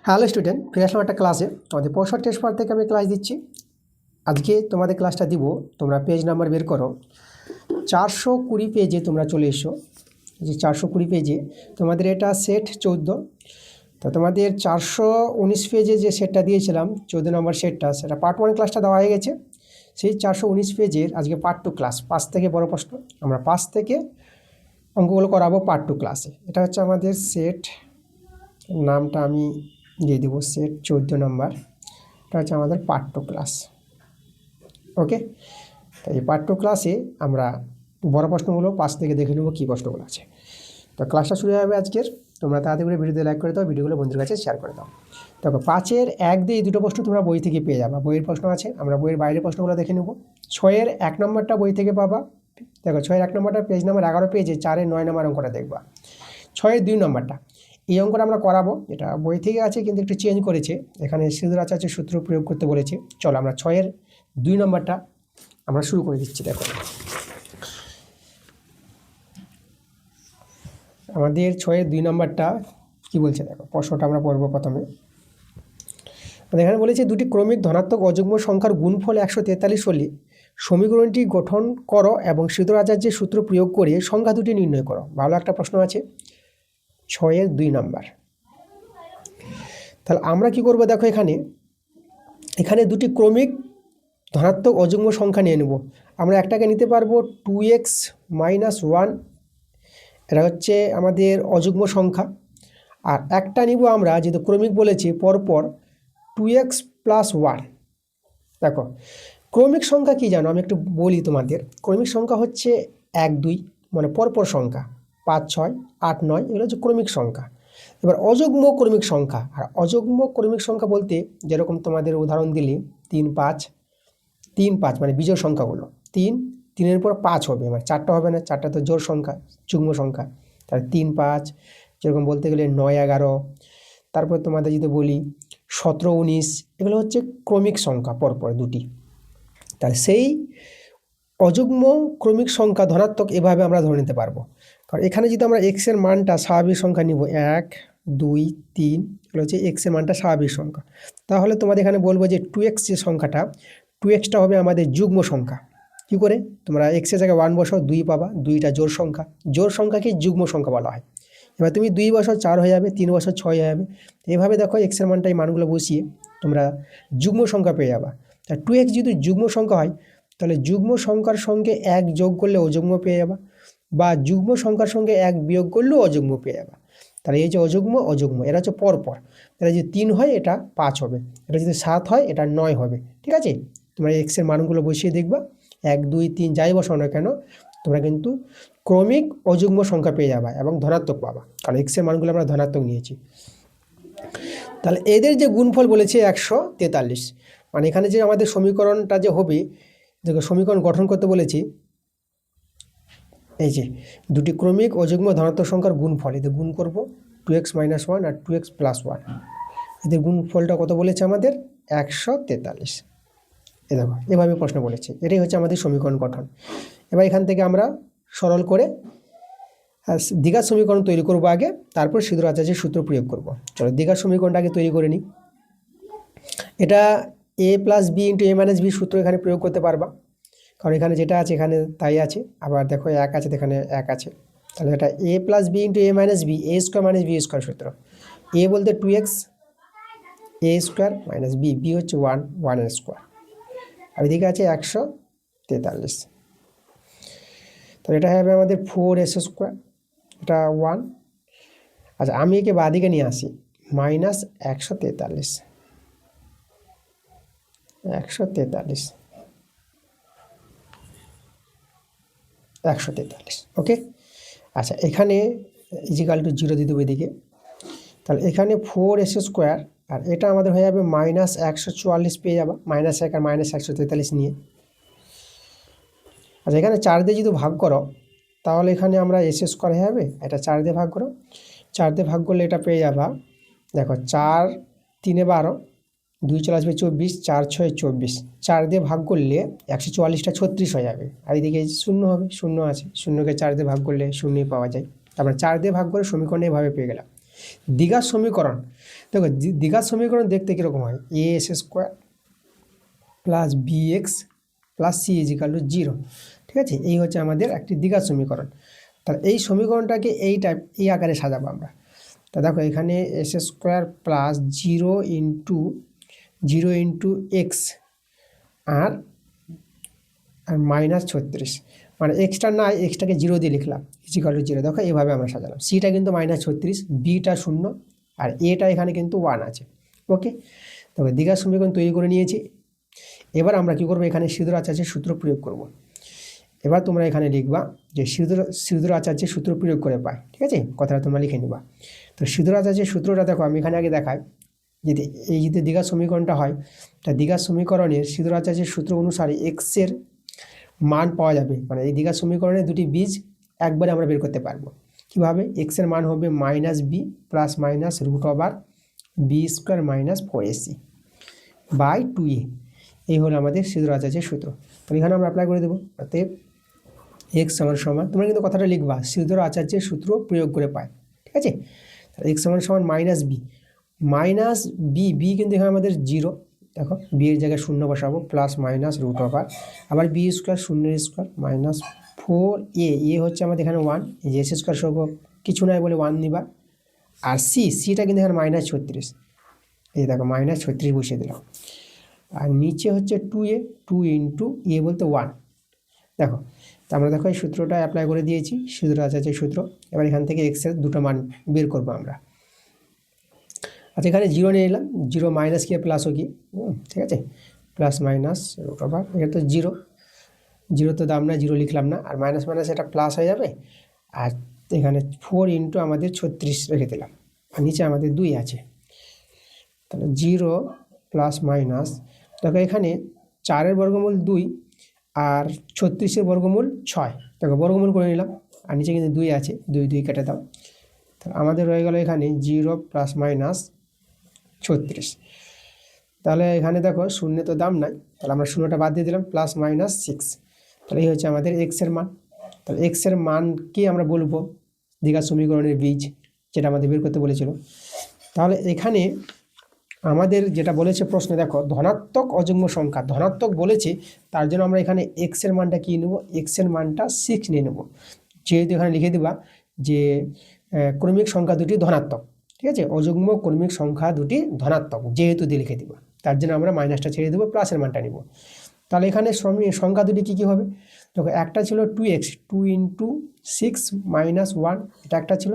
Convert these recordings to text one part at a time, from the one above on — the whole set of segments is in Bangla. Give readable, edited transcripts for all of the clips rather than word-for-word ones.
হ্যালো স্টুডেন্ট, ফিরে আসলাম একটা ক্লাসে। তোমাদের 65 টেস্ট পার থেকে আমি ক্লাস দিচ্ছি। আজকে তোমাদের ক্লাসটা দিব, তোমরা পেজ নাম্বার বের করো। 420 পেজে তোমরা চলে এসো। যে 420 পেজে তোমাদের এটা সেট 14। তো তোমাদের 419 পেজে যে সেটটা দিয়েছিলাম 14 নম্বর সেটটা, সেটা পার্ট 1 ক্লাসটা দেওয়া হয়ে গেছে। সেই 419 পেজের আজকে পার্ট 2 ক্লাস, 5 থেকে বড় প্রশ্ন। আমরা 5 থেকে অঙ্কগুলো করাবো পার্ট 2 ক্লাসে। এটা হচ্ছে আমাদের সেট, নামটা আমি দিয়ে দেবো সেট 14 নম্বর। এটা হচ্ছে আমাদের পার্ট 2 ক্লাস। ওকে, তো এই পার্ট 2 ক্লাসে আমরা বড় প্রশ্নগুলো 5 থেকে দেখে নেবো কী প্রশ্নগুলো আছে। তো ক্লাসটা শুরু হবে আজকের। তোমরা তাড়াতাড়ি করে ভিডিওতে লাইক করে দাও, ভিডিওগুলো বন্ধুদের কাছে শেয়ার করে দাও। তবে 5-এর 1 দিয়ে 2টো প্রশ্ন তোমরা বই থেকে পেয়ে যাবা। বইয়ের প্রশ্ন আছে, আমরা বইয়ের বাইরের প্রশ্নগুলো দেখে নেব। 6-এর 1 নম্বরটা বই থেকে পাবা। দেখো 6-এর 1 নম্বরটা পেজ নাম্বার 11 পেজে 4-এর 9 নম্বর অঙ্কটা দেখবা। 6-এর 2 নম্বরটা এই অঙ্কটা আমরা করাবো। এটা বই থেকে আছে কিন্তু একটু চেঞ্জ করেছে, এখানে শ্রীধর আচার্যের সূত্র প্রয়োগ করতে বলেছে। চলো আমরা 6-এর 2 নম্বরটা আমরা শুরু করে দিচ্ছি। দেখো আমাদের 6-এর 2 নম্বরটা কি বলছে, দেখো প্রশ্নটা আমরা পড়বো প্রথমে। এখানে বলেছে দুটি ক্রমিক ধনাত্মক অযুগ্ম সংখ্যার গুণফল 143 হলে সমীকরণটি গঠন করো এবং শ্রীধর আচার্যের সূত্র প্রয়োগ করে সংখ্যা দুটি নির্ণয় করো। ভালো একটা প্রশ্ন আছে 6-এর 2 নম্বর। তাহলে আমরা কি করব, দেখো এখানে দুটি ক্রমিক ধনাত্মক অযুগ্ম সংখ্যা নিয়ে নেব। আমরা একটাকে নিতে পারবো 2x - 1, এটা হচ্ছে আমাদের অযুগ্ম সংখ্যা। আর একটা নিব আমরা, যেহেতু ক্রমিক বলেছি, পরপর 2x + 1। দেখো ক্রমিক সংখ্যা কি জানো, আমি একটু বলি তোমাদের। ক্রমিক সংখ্যা হচ্ছে 1 2, মানে পরপর সংখ্যা 5 6 8 9, এগুলো হচ্ছে ক্রমিক সংখ্যা। এবার অযুগ্ম ক্রমিক সংখ্যা, আর অযুগ্ম ক্রমিক সংখ্যা বলতে যেরকম তোমাদের উদাহরণ দিলি 3 5, 3 5 মানে বিজোড় সংখ্যাগুলো। 3 3-এর পর 5 হবে, মানে 4টা হবে না, 4টা তো জোড় সংখ্যা, যুগ্ম সংখ্যা। তাহলে 3 5, যেরকম বলতে গেলে 9 11, তারপর তোমাদের যদি বলি 17 19, এগুলো হচ্ছে ক্রমিক সংখ্যা পরপর দুটি। তাহলে সেই অযুগ্ম ক্রমিক সংখ্যা ধনাত্মক এভাবে আমরা ধরে নিতে পারবো। কারণ এখানে যদি আমরা x এর মানটা স্বাভাবিক সংখ্যা নিব 1 2 3, এগুলো হচ্ছে x এর মানটা স্বাভাবিক সংখ্যা, তাহলে তোমাদের এখানে বলবো যে 2x যে সংখ্যাটা, 2xটা হবে আমাদের যুগ্ম সংখ্যা। কি করে, তোমরা x এর জায়গায় 1 বসাও, 2 পাবা। 2টা জোড় সংখ্যা, জোড় সংখ্যাকে যুগ্ম সংখ্যা বলা হয়। এবার তুমি 2 বসাও 4 হয়ে যাবে, 3 বসাও 6 হয়ে যাবে। এভাবে দেখো x এর মানটা, এই মানগুলো বসিয়ে তোমরা যুগ্ম সংখ্যা পেয়ে যাবা। তা 2x যদি যুগ্ম সংখ্যা হয়, তাহলে যুগ্ম সংখ্যার সঙ্গে 1 যোগ করলে অযুগ্ম পেয়ে যাবা, বা যুগ্ম সংখ্যার সঙ্গে 1 বিয়োগ করলেও অযুগ্ম পেয়ে যাবা। তাহলে এই যে অযুগ্ম অযুগ্ম, এরা হচ্ছে পরপর। তাহলে যদি 3 হয় এটা 5 হবে, এটা যদি 7 হয় এটা 9 হবে। ঠিক আছে, তোমরা x এর মানগুলো বসিয়ে দেখবা, 1 2 3 যাই বসাও না কেন, তোমরা কিন্তু ক্রমিক অযুগ্ম সংখ্যা পেয়ে যাবা এবং ধনাত্মক পাবা, কারণ x এর মানগুলো আমরা ধনাত্মক নিয়েছি। তাহলে এদের যে গুণফল বলেছে 143, মানে এখানে যে আমাদের সমীকরণটা যে হবে, দেখো সমীকরণ গঠন করতে বলেছি। এই যে দুটি ক্রমিক অযুগ্ম ধনাত্মক সংখ্যার গুণফল, এদের গুণ করব 2x - 1 আর 2x + 1। এদের গুণফলটা কত বলেছে আমাদের 143। এ দেখো এভাবে প্রশ্ন বলেছে, এটাই হচ্ছে আমাদের সমীকরণ গঠন। এবার এখান থেকে আমরা সরল করে দ্বিঘাত সমীকরণ তৈরি করব আগে, তারপর শ্রীধর আচার্যের সূত্র প্রয়োগ করব। চলো দ্বিঘাত সমীকরণটা আগে তৈরি করে নিই। এটা a + b × a - b সূত্র এখানে প্রয়োগ করতে পারবা, কারণ এখানে যেটা আছে এখানে তাই আছে। আবার দেখো 1 আছে, এখানে 1 আছে। তাহলে এটা a + b × a - b, a² - b² সূত্র। a বলতে 2x, a² - b, b হচ্ছে 1, 1² আর এদিকে আছে 143। তাহলে এটা হবে আমাদের 4s², এটা 1। আচ্ছা আমি একে বাঁদিকে নিয়ে আসি, -143, 143। ওকে, আচ্ছা এখানে = 0 দিয়ে দেবো এদিকে। তাহলে এখানে 4s², আর এটা আমাদের হয়ে যাবে -144 পেয়ে যাবা, -1 আর -143 নিয়ে। আচ্ছা এখানে 4 দিয়ে যদি ভাগ করো, তাহলে এখানে আমরা s² হয়ে যাবে, এটা 4 দিয়ে ভাগ করো। 4 দিয়ে ভাগ করলে এটা পেয়ে যাবা, দেখো 4 3 12, 2 চলে আসবে 24, 4 6 24। 4 দিয়ে ভাগ করলে 144টা 36 হয়ে যাবে, আর এদিকে 0 হবে, 0 আছে, 0কে 4 দিয়ে ভাগ করলে 0ই পাওয়া যায়। তারপরে 4 দিয়ে ভাগ করে সমীকরণ এভাবে পেয়ে গেলাম। দ্বিঘাত সমীকরণ, দেখো দ্বিঘাত সমীকরণ দেখতে কীরকম হয়, a x square plus b x plus c equal to 0, ঠিক আছে, এই হচ্ছে আমাদের একটি দ্বিঘাত সমীকরণ। তাহলে এই সমীকরণটাকে এই আকারে সাজাবো আমরা। তা দেখো এখানে S square plus 0 into X আর -36, মানে এক্সটা না, এক্সটাকে 0 দিয়ে লিখলাম, ইজিক্যাল টু 0। দেখো এইভাবে আমরা সাজালাম, সিটা কিন্তু -36, বিটা 0 আর এটা এখানে কিন্তু 1 আছে। ওকে, তবে দ্বিঘাত সমীকরণ তৈরি করে নিয়েছি। এবার আমরা কী করবো, এখানে সিধুর আচার্যের সূত্র প্রয়োগ করব। এবার তোমরা এখানে লিখবা যে সিধুর আচার্যের সূত্র প্রয়োগ করে পাই, ঠিক আছে, কথাটা তোমরা লিখে নিবা। তো সিধুর আচার্যের সূত্রটা দেখো আমি এখানে আগে দেখাই, যদি এই যদি দ্বিঘাত সমীকরণটা হয়, তা দ্বিঘাত সমীকরণের সিধুর আচার্যের সূত্র অনুসারে এক্সের মান পাওয়া যাবে, মানে এই দ্বিঘাত সমীকরণের দুটি বীজ একবারে আমরা বের করতে পারবো। কীভাবে, এক্সের মান হবে -b plus minus √b² - 4ac by 2a, এই হলো আমাদের সিধুর আচার্যের সূত্র। তো এখানে আমরা অ্যাপ্লাই করে দেবো, অতএব এক্স সমান, তোমরা কিন্তু কথাটা লিখবা সিধুর আচার্যের সূত্র প্রয়োগ করে পাই, ঠিক আছে। এক্স সমান -b কিন্তু এখানে আমাদের 0, দেখো বি এর জায়গায় 0 বসাবো, প্লাস মাইনাস √, আবার b² 0² -4a, হচ্ছে আমাদের এখানে 1, এই যে s² সহ কিছু নাই বলে 1 নিবা, আর সিটা কিন্তু এখানে -36, এই দেখো -36 বসিয়ে দিলাম, আর নিচে হচ্ছে 2a, 2 ইন্টু এ বলতে 1। দেখো, তো আমরা দেখো এই সূত্রটা অ্যাপ্লাই করে দিয়েছি, সিধুর আচার্যের সূত্র। এবার এখান থেকে এক্সের দুটো মান বের করবো আমরা। আচ্ছা, এখানে 0 নিয়ে এলাম, 0 মাইনাস কি প্লাসও কি, ঠিক আছে, প্লাস মাইনাস √, এটা তো 0 তো দাম না, 0 লিখলাম না, আর মাইনাস মাইনাস এটা প্লাস হয়ে যাবে, আর এখানে 4 ইন্টু আমাদের 36 রেখে দিলাম, আর নিচে আমাদের 2 আছে। তাহলে 0 প্লাস মাইনাস, দেখো এখানে 4-এর বর্গমূল 2 আর 36-এর বর্গমূল 6, দেখো বর্গমূল করে নিলাম, আর নিচে কিন্তু 2 আছে, 2 কেটে দাও। তাহলে আমাদের রয়ে গেল এখানে 0 প্লাস মাইনাস 36। তাহলে এখানে দেখো শূন্য তো দাম নাই, তাহলে আমরা শূন্যটা বাদ দিয়ে দিলাম, প্লাস -6। তাহলে এই হচ্ছে আমাদের এক্সের মান। তাহলে এক্সের মানকে আমরা বলবো দ্বিঘাত সমীকরণের বীজ, যেটা আমাদের বের করতে বলেছিল। তাহলে এখানে আমাদের যেটা বলেছে প্রশ্নে, দেখো ধনাত্মক অযুগ্ম সংখ্যা, ধনাত্মক বলেছে, তার জন্য আমরা এখানে এক্সের মানটা কী নেব, এক্সের মানটা 6 নিয়ে নেব। যেহেতু এখানে লিখে দেবা যে ক্রমিক সংখ্যা দুটি ধনাত্মক, ঠিক আছে, অযুগ্ম ক্রমিক সংখ্যা দুটি ধনাত্মক যেহেতু দিয়ে লিখে দিব, তার জন্য আমরা মাইনাসটা ছেড়ে দেবো, প্লাসের মানটা নিব। তাহলে এখানে সংখ্যা দুটি কী কী হবে, দেখো একটা ছিল 2x, 2 ইন্টু 6 - 1, এটা একটা ছিল,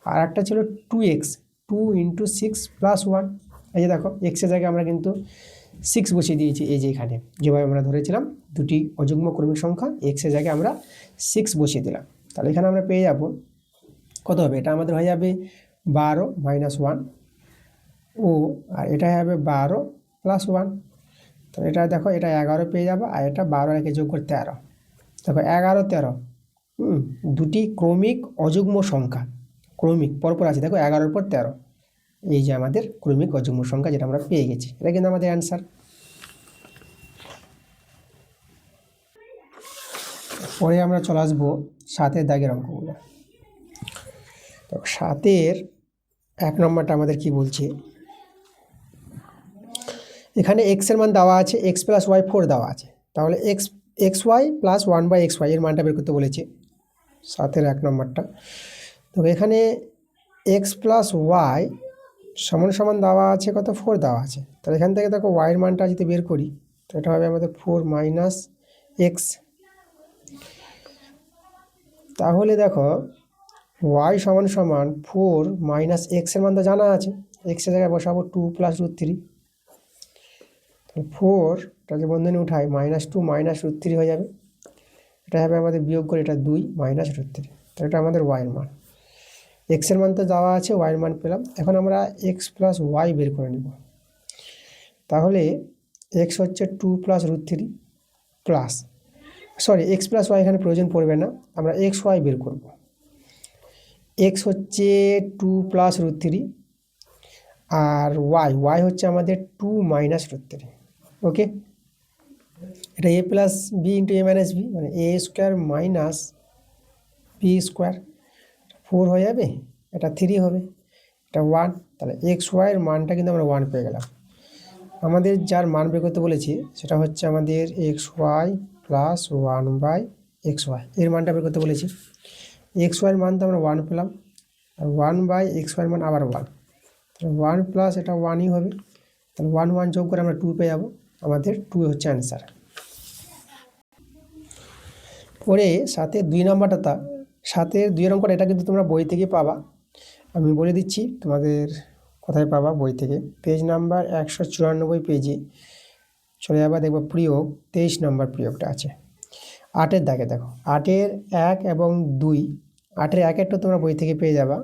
আর একটা ছিল 2x, 2 ইন্টু 6 প্লাস 1। এই যে দেখো এক্সের জায়গায় আমরা কিন্তু 6 বসিয়ে দিয়েছি, এই যে এখানে যেভাবে আমরা ধরেছিলাম দুটি অযুগ্ম ক্রমিক সংখ্যা, এক্সের জায়গায় আমরা 6 বসিয়ে দিলাম। তাহলে এখানে আমরা পেয়ে যাব কত হবে, এটা আমাদের হয়ে যাবে 12 - 1 ও, আর এটা হবে 12 প্লাস 1। তো এটা দেখো, এটা 11 পেয়ে যাবো, আর এটা 12 একে যোগ করে 13। দেখো 11, 13, দুটি ক্রমিক অযুগ্ম সংখ্যা, ক্রমিক পরপর আছে, দেখো 11-এর পর 13, এই যে আমাদের ক্রমিক অযুগ্ম সংখ্যা যেটা আমরা পেয়ে গেছি, এটা কিন্তু আমাদের অ্যান্সার। পরে আমরা চলে আসবো 7-এর দাগের অঙ্কগুলো। তো 7-এর 1 নম্বরটা আমাদের কি বলছে, এখানে এক্সের মান দেওয়া আছে, এক্স প্লাস ওয়াই 4 দেওয়া আছে, তাহলে এক্স ওয়াই প্লাস 1/xy এর মানটা বের করতে বলেছে 7-এর 1 নম্বরটা। তো এখানে এক্স প্লাস ওয়াই সমান দেওয়া আছে কত, 4 দেওয়া আছে। তাহলে এখান থেকে দেখো ওয়াইয়ের মানটা যদি বের করি, তো এটা হবে আমাদের 4 - x। তাহলে দেখো ওয়াই সমান 4 - x এর মান তো জানা আছে, এক্সের জায়গায় বসাবো 2 + √3। তাহলে 4টা যে বন্ধনী উঠায় -2 - √3 হয়ে যাবে, এটা হবে আমাদের বিয়োগ করে এটা 2 - √3। তাহলে এটা আমাদের ওয়াইয়ের মান, এক্সের মান তো দেওয়া আছে, ওয়াইয়ের মান পেলাম। এখন আমরা এক্স প্লাস ওয়াই বের করে নেব। তাহলে এক্স হচ্ছে 2 + √3 plus, sorry x plus y এখানে প্রয়োজন পড়বে না, আমরা এক্স ওয়াই বের করব। এক্স হচ্ছে 2 + √3 আর ওয়াই হচ্ছে আমাদের 2 - √3। ওকে, এটা a plus b into a minus b, মানে a² - b², 4 হয়ে যাবে, এটা 3 হবে, এটা 1, তাহলে এক্স ওয়াইয়ের মানটা কিন্তু আমরা 1 পেয়ে গেলাম। আমাদের যার মান বের করতে বলেছি সেটা হচ্ছে আমাদের এক্স ওয়াই প্লাস 1/xy, এর মানটা বের করতে বলেছি। এক্স ওয়াইয়ের মান তো আমরা 1 পেলাম, আর 1/xy মান আবার 1, তাহলে 1 প্লাস এটা 1ই হবে, তাহলে 1 1 যোগ করে আমরা 2 পেয়ে যাবো, আমাদের 2 হচ্ছে অ্যান্সার। পরে সাথে 2 নম্বরটা, সাথে 2 অঙ্কটা, এটা কিন্তু তোমরা বই থেকে পাবা, আমি বলে দিচ্ছি তোমাদের কোথায় পাবা। বই থেকে পেজ নাম্বার 194 পেজে চলে যাবা, দেখবো প্রয়োগ 23 নম্বর প্রয়োগটা আছে 8-এর দাগে। দেখো 8-এর 1 এবং 2, 8-এর 1-এরটা তোমরা বই থেকে পেয়ে যাবা,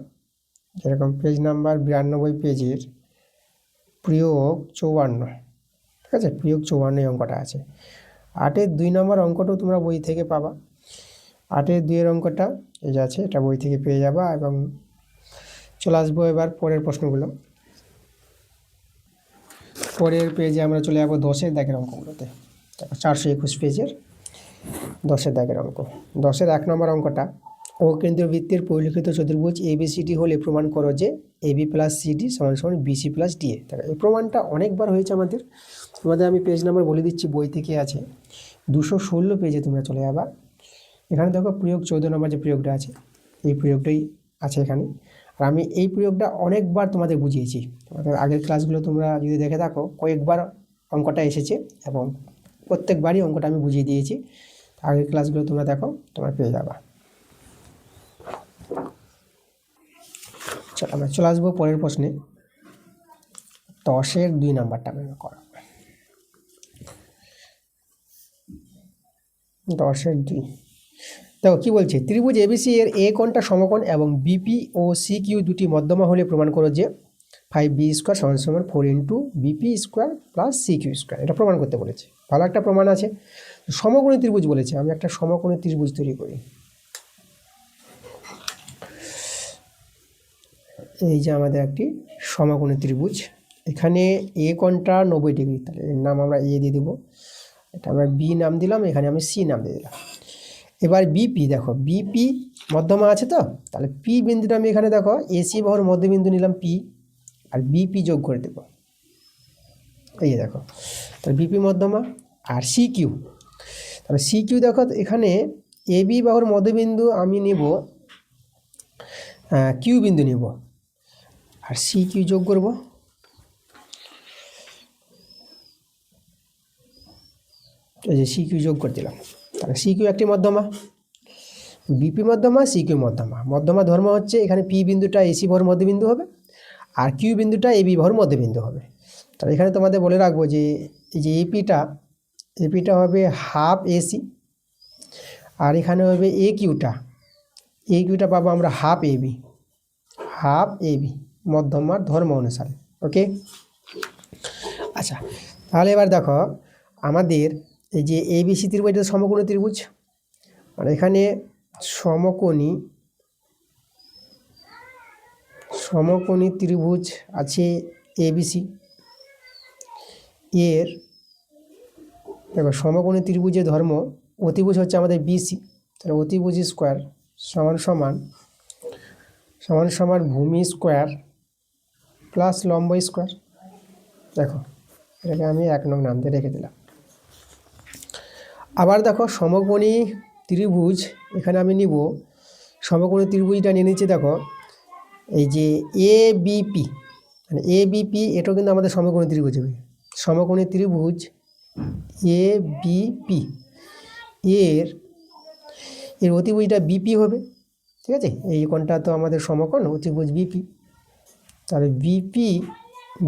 যেরকম পেজ নাম্বার 92 পেজের প্রয়োগ 54, ঠিক আছে, প্রয়োগ 54 এই অঙ্কটা আছে। 8-এর 2 নম্বর অঙ্কটাও তোমরা বই থেকে পাবা, 8-এর 2-এর অঙ্কটা এই যে আছে, এটা বই থেকে পেয়ে যাবা। এবং চলে আসবো এবার পরের প্রশ্নগুলো। পরের পেজে আমরা চলে যাবো 10-এর দাগের অঙ্কগুলোতে। 421 পেজের 10-এর দাগের অঙ্ক। 10-এর 1 নম্বর অঙ্কটা, অকেন্দ্রীয় বৃত্তের পরিলিখিত চতুর্ভুজ এবিসিডি হলে প্রমাণ করো যে এবি প্লাস সিডি সমান সমান বিসি প্লাস ডিএ। এই প্রমাণটা অনেকবার হয়েছে আমাদের, আমি পেজ নাম্বার বলে দিচ্ছি, বই থেকে আছে 216 পেজে তোমরা চলে যাবা। এখানে দেখো প্রয়োগ 14 নম্বর যে প্রয়োগটা আছে, এই প্রয়োগটাই আছে এখানে। আর আমি এই প্রয়োগটা অনেকবার তোমাদের বুঝিয়েছি, তোমাদের আগের ক্লাসগুলো তোমরা যদি দেখে থাকো, কয়েকবার অঙ্কটা এসেছে এবং প্রত্যেকবারই অঙ্কটা আমি বুঝিয়ে দিয়েছি। আগের ক্লাসগুলো তোমরা দেখো, তোমরা পেয়ে যাবা। চলো আমরা চলে আসবো পরের প্রশ্নে। 10-এর 2 নাম্বারটা আমরা করো। 10-এর 2 দেখো কি বলছে, ত্রিভুজ এবিসি এর এ কোণটা সমকোণ এবং বিপি ও সি কিউ দুটি মধ্যমা হলে প্রমাণ করো যে 5b² সমান সমান 4 into BP square plus C Q square. এটা প্রমাণ করতে বলেছে, ভালো একটা প্রমাণ আছে। সমকোণী ত্রিভুজ বলেছে, আমি একটা সমকোণী ত্রিভুজ তৈরি করি। এই যে আমাদের একটি সমকোণী ত্রিভুজ, এখানে এ কোণটা 90 ডিগ্রি, তাহলে এর নাম আমরা এ দিয়ে দেবো, এটা আমরা বি নাম দিলাম, এখানে আমি সি নাম দিয়ে দিলাম। এবার বিপি, দেখো বিপি মধ্যমা আছে তো, তাহলে পি বিন্দুটা আমি এখানে দেখো এসি বাহুর মধ্যবিন্দু নিলাম পি, আর বিপি যোগ করে দেবো, এই দেখো, তাহলে বিপি মধ্যমা। আর সি কিউ, তাহলে সি কিউ দেখো এখানে এবি বাহুর মধ্যবিন্দু আমি নিব, কিউ বিন্দু নিব, আর সি কিউ যোগ করব। এই যে সি কিউ যোগ করে দিলাম, তাহলে সি কিউ একটি মধ্যমা, বিপি মধ্যমা, সি কিউ মধ্যমা। মধ্যমা ধর্ম হচ্ছে এখানে পি বিন্দুটা এসি বাহুর মধ্যবিন্দু হবে, আর কিউ বিন্দুটা এবি বাহুর মধ্যবিন্দু হবে। তাহলে এখানে তোমাদের বলে রাখবো যে এই যে এপিটা হবে হাফ এসি, আর এখানে হবে এ কিউটা পাবো আমরা হাফ এবি মধ্যমার ধর্ম অনুসারে। ওকে, আচ্ছা, তাহলে এবার দেখো আমাদের এই যে এবিসি ত্রিভুজ, এটা সমকোণী ত্রিভুজ, আর এখানে সমকোণী ত্রিভুজ আছে এবিসি এর। দেখো সমকোণী ত্রিভুজের ধর্ম, অতিভুজ হচ্ছে আমাদের বিসি, তাহলে অতিভুজ স্কোয়ার সমান ভূমি স্কোয়ার প্লাস লম্ব স্কোয়ার। দেখো এটাকে আমি 1 নং নাম দিয়ে রেখে দিলাম। আবার দেখো সমকোণী ত্রিভুজ, এখানে আমি নিব সমকোণী ত্রিভুজটা নিয়ে নিচ্ছি। দেখো এই যে এ বিপি, মানে এ বিপি, এটাও কিন্তু আমাদের সমকোণী ত্রিভুজ হবে। সমকোণী ত্রিভুজ এ বিপি এর অতিভুজটা বিপি হবে, ঠিক আছে। এই কোণটা তো আমাদের সমকোণ, অতিভুজ বিপি, তাহলে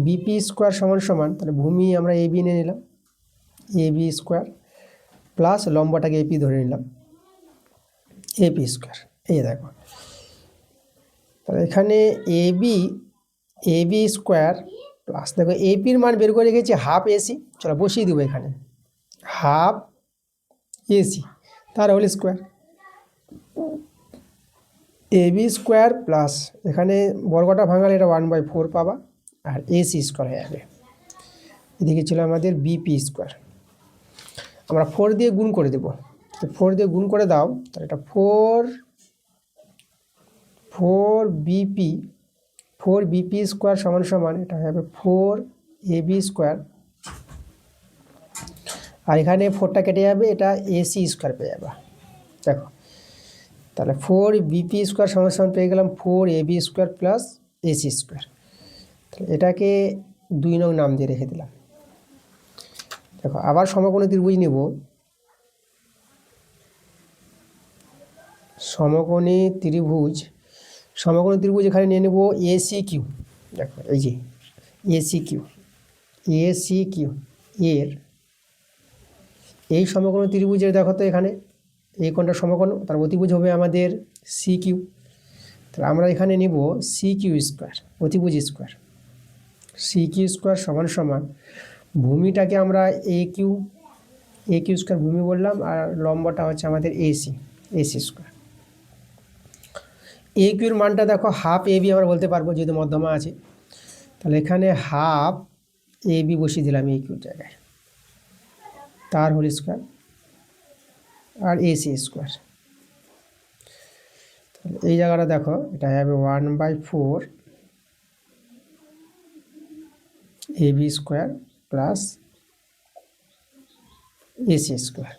বিপি স্কোয়ার সমান, তাহলে ভূমি আমরা এবি নিয়ে নিলাম, এবি স্কোয়ার প্লাস লম্বটাকে এপি ধরে নিলাম, এপি স্কোয়ার। এই দেখো, তাহলে এখানে এবি স্কোয়ার প্লাস, দেখো এপির মান বের করে রেখেছি হাফ এসি, চলো বসিয়ে দেবো এখানে হাফ এসি তার whole square, AB square plus এখানে বর্গটা ভাঙালে এটা 1/4 পাবা, আর এসি স্কোয়ার হয়ে যাবে। এদিকে ছিল আমাদের বিপি স্কোয়ার, আমরা 4 দিয়ে গুণ করে দেবো, 4 দিয়ে গুণ করে দাও, তাহলে এটা 4 বিপি ফোর বিপি স্কোয়ার সমান সমান এটা হবে ফোর এবি স্কোয়ার, আর এখানে ফোরটা কেটে যাবে, এটা এসি স্কোয়ার পেয়ে যাবে। দেখো তাহলে ফোর বিপি স্কোয়ার সমান সমান পেয়ে গেলাম four AB square plus AC square. তাহলে এটাকে 2 নং নাম দিয়ে রেখে দিলাম। দেখো আবার সমকোণী ত্রিভুজ নিব, সমকোণী ত্রিভুজ এখানে নিয়ে নেব এসি কিউ। দেখো এই যে এসি কিউ এর এই সমকোণী ত্রিভুজের দেখো তো এখানে এই কোণটা সমকোণ, তার অতিভুজ হবে আমাদের সি কিউ। তাহলে আমরা এখানে নিব সি কিউ স্কোয়ার, অতিভুজ স্কোয়ার, সি কিউ স্কোয়ার সমান সমান ভূমিটাকে আমরা এ কিউ স্কোয়ার ভূমি বললাম, আর লম্বটা হচ্ছে আমাদের এসি স্কোয়ার। এ কিউর মানটা দেখো হাফ এ বি আমরা বলতে পারবো যেহেতু মধ্যমা আছে। তাহলে এখানে হাফ এ বি বসিয়ে দিলাম এ কিউর জায়গায়, তার হোল স্কোয়ার আর এসি স্কোয়ার। তাহলে এই জায়গাটা দেখো এটা হবে 1/4 A B square plus AC square.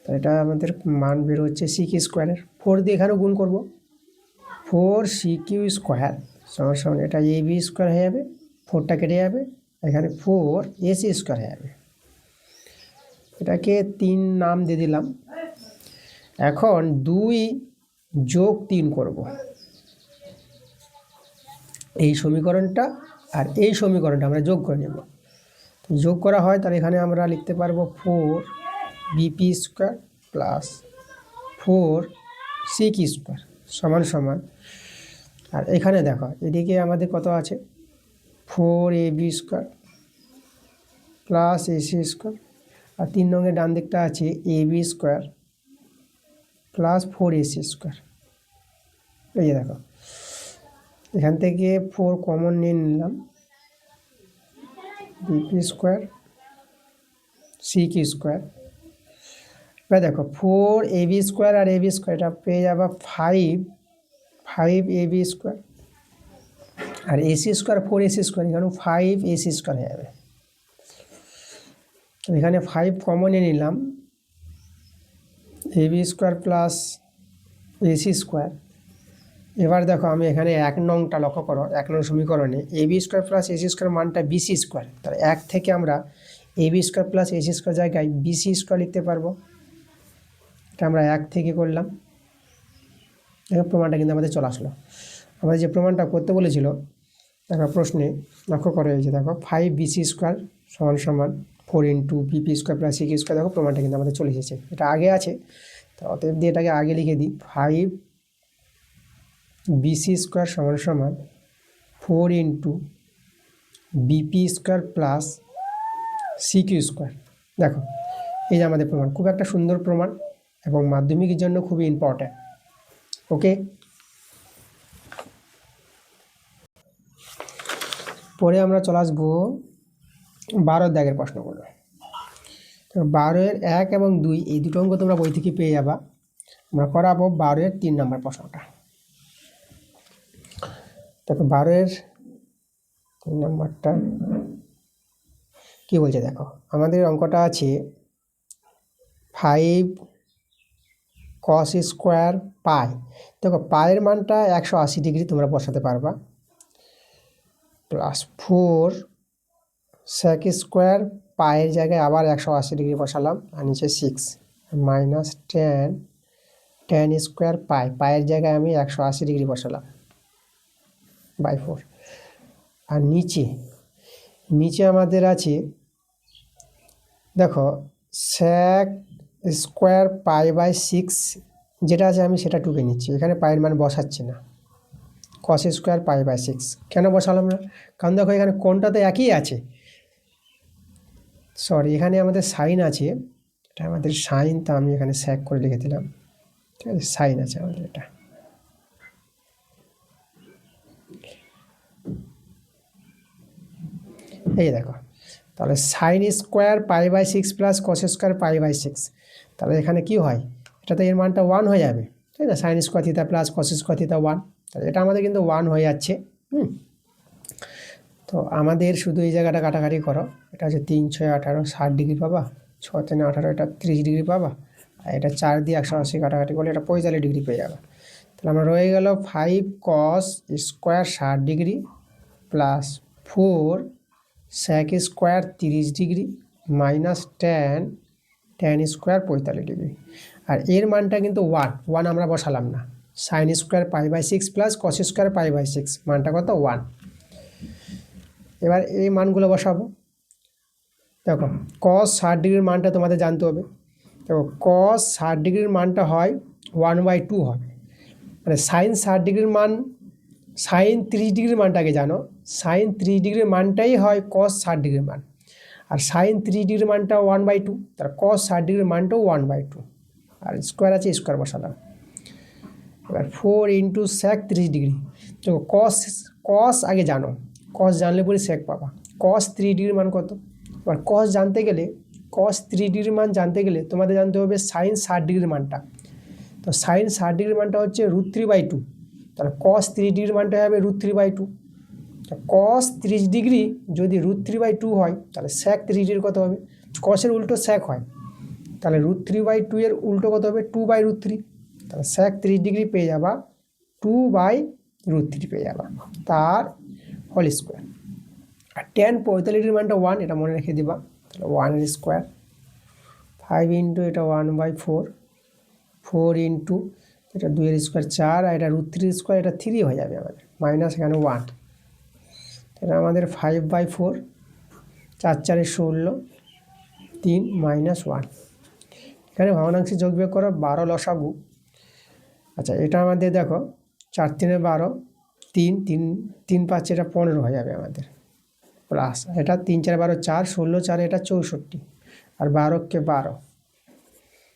তাহলে এটা আমাদের মান বের হচ্ছে সি কিউ স্কোয়ারের, 4 দিয়ে এখানেও গুণ করবো, 4 সি কিউ স্কোয়ার সমান সমান এটা এ বি স্কোয়ার হয়ে যাবে, 4টা কেটে যাবে, এখানে 4 এসি স্কোয়ার হয়ে যাবে। এটাকে 3 নাম দিয়ে দিলাম। এখন 2 যোগ 3 করব, এই সমীকরণটা আর এই সমীকরণটা আমরা যোগ করে নেব। যোগ করা হয় তাহলে এখানে আমরা লিখতে পারবো 4 BP square plus 4 C Q square সমান সমান, আর এখানে দেখো এদিকে আমাদের কত আছে 4 A B square plus AC square, আর 3 নংয়ের ডান দিকটা আছে A B square plus 4 A C square. এই যে দেখো এখান থেকে 4 কমন নিয়ে নিলাম, B P square C Q square. এবার দেখো 4 এ বি স্কোয়ার আর এ বি স্কোয়ার এটা পেয়ে যাবা 5 এ বি স্কোয়ার, আর এসি স্কোয়ার 4 এসি স্কোয়ার, এখানে 5 এসি স্কোয়ার হয়ে যাবে। এখানে 5 কমন নিয়ে নিলাম, A B square plus AC square. এবার দেখো আমি এখানে 1 নংটা লক্ষ্য করো, 1 নং সমীকরণে A B square plus AC square মানটা বিসি স্কোয়ার, তাহলে 1 থেকে আমরা A B square plus AC square জায়গায় বিসি স্কোয়ার লিখতে পারবো। এটা আমরা 1 থেকে করলাম, দেখো প্রমাণটা কিন্তু আমাদের চলে আসলো। আমাদের যে প্রমাণটা করতে বলেছিল দেখো প্রশ্নে লক্ষ্য করে, এই যে দেখো 5 বিসি স্কোয়ার সমান সমান 4 into BP square plus C Q square, দেখো প্রমাণটা কিন্তু আমাদের চলে এসেছে। এটা আগে আছে, তো অতএব দিয়ে এটাকে আগে লিখে দিই, 5 বিসি স্কোয়ার সমান সমান 4 into BP square plus C Q square. দেখো এই যে আমাদের প্রমাণ, খুব একটা সুন্দর প্রমাণ এবং মাধ্যমিকের জন্য খুবই ইম্পর্ট্যান্ট। ওকে, পরে আমরা চলে আসবো 12 দাগের প্রশ্নগুলো। তো 12-এর 1 এবং 2 এই দুটো অঙ্ক তোমরা বই থেকে পেয়ে যাবা। আমরা করাবো 12-এর 3 নম্বর প্রশ্নটা। দেখো 12-এর 3 নম্বরটা কী বলছে দেখো, আমাদের অঙ্কটা আছে 5 cos স্কোয়ার পাই। দেখো পায়ের মানটা 180 ডিগ্রি তোমরা বসাতে পারবা, প্লাস 4 sec স্কোয়ার পায়ের জায়গায় আবার 180 ডিগ্রি বসালাম, আর নিচে 6 মাইনাস tan স্কোয়ার পায়ের জায়গায় আমি 180 ডিগ্রি বসালাম বাই 4, আর নিচে আমাদের আছে দেখো sec স্কোয়ার পাই বাই 6, যেটা আছে আমি সেটা টুকে নিচ্ছি, এখানে পায়ের মান বসাচ্ছি না। cos স্কোয়ার পাই বাই 6 কেন বসালাম না, কারণ দেখো এখানে কোনটা তো একই আছে, সরি এখানে আমাদের সাইন আছে, এটা আমাদের সাইন, তা আমি এখানে স্যাক করে লিখে দিলাম, ঠিক আছে, সাইন আছে আমাদের এটা। এই দেখো তাহলে sine square pi by 6 plus cos square pi by 6, তাহলে এখানে কি হয়, এটা তো এর মানটা 1 হয়ে যাবে, তাই না, sine square theta plus cos square theta 1, এটা আমাদের কিন্তু 1 হয়ে যাচ্ছে। তো আমাদের শুধু এই জায়গাটা কাটাকাটি করো, এটা হচ্ছে 3 6 18 60 ডিগ্রি পাবা, 6 3 18 এটা 30 ডিগ্রি পাবা, আর এটা 4 দিয়ে 180 কাটাকাটি করলে এটা 45 ডিগ্রি পেয়ে যাবে। তাহলে আমরা রয়ে গেল 5 cos square 60 degree plus 4 sec square 30 degree minus tan square 45 degree. আর এর মানটা কিন্তু 1 আমরা বসালাম না, sin square π/6 plus cos square π/6 মানটা কত 1। এবার এই মানগুলো বসাবো। দেখো cos 60 ডিগ্রির মানটা তোমাদের জানতে হবে। দেখো cos 60 ডিগ্রির মানটা হয় 1/2 হবে, মানে sin 60 ডিগ্রির মান sin 30 ডিগ্রির মানটা আগে জানো, sin 30 ডিগ্রির মানটাই হয় cos 60 ডিগ্রির মান, আর sin 30 ডিগ্রির মানটা 1/2, তার cos 60 ডিগ্রির মানটাও 1/2, আর স্কোয়ার আছে স্কোয়ার বসালাম। এবার 4 ইন্টু sec 30 ডিগ্রি, তো cos আগে জানো, cos জানলে পরে sec পাবা। cos 3 ডিগ্রির মান কত? এবার cos জানতে গেলে, cos 3 ডিগ্রির মান জানতে গেলে তোমাদের জানতে হবে sin 60 ডিগ্রির মানটা। তো sin 60 ডিগ্রির মানটা হচ্ছে √3/2, তাহলে cos 3 ডিগ্রির মানটা হবে √3/2। cos 30 ডিগ্রি যদি √3/2 হয় তাহলে sec 30 ডিগ্রি কত হবে? cos-এর উল্টো sec হয়, তাহলে √3/2 এর উল্টো কত হবে? 2/√3, তাহলে sec 30 ডিগ্রি পেয়ে যাবা 2/√3 পেয়ে যাবা, তার হোল স্কোয়ার। আর tan 45 ডিগ্রির মানটা 1, এটা মনে রেখে দিবা, তাহলে 1 স্কোয়ার 5 ইন্টু এটা 1/4, 4 ইন্টু এটা 2 স্কোয়ার 4, আর এটা √3 স্কোয়ার, এটা 3 হয়ে যাবে আমাদের, মাইনাস এখানে 1, তাহলে আমাদের 5/4, 4 4 16, 3 মাইনাস 1। এখানে ভগ্নাংশে যোগ বিয়োগ করো, 12 লসাগু। আচ্ছা এটা আমাদের দেখো 4 3 12, 3 3 3 5 এটা 15 হয়ে যাবে আমাদের, প্লাস এটা 3 4 12 4, 16 4 এটা 64, আর 12 কে 12,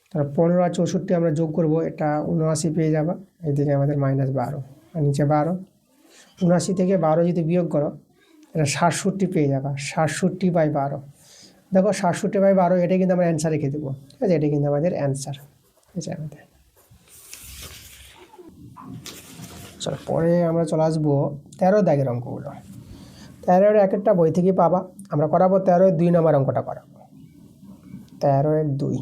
তাহলে 15 আর 64 আমরা যোগ করব, এটা 79 পেয়ে যাবা। এইদিকে আমাদের -12, আর নিচে 12, 79 থেকে 12 যদি বিয়োগ করো এটা 67 পেয়ে যাবা, 67/12। দেখো 67/12, এটা কিন্তু আমরা অ্যান্সার রেখে দেবো, ঠিক আছে, এটা কিন্তু আমাদের অ্যান্সার, ঠিক আছে আমাদের। চলো পরে আমরা চলে আসবো 13 দাগের অঙ্কগুলো। 13-এর এক একটা বই থেকে পাবা, আমরা করাবো 13-এর 2 নম্বর অঙ্কটা করাবো। 13-এর 2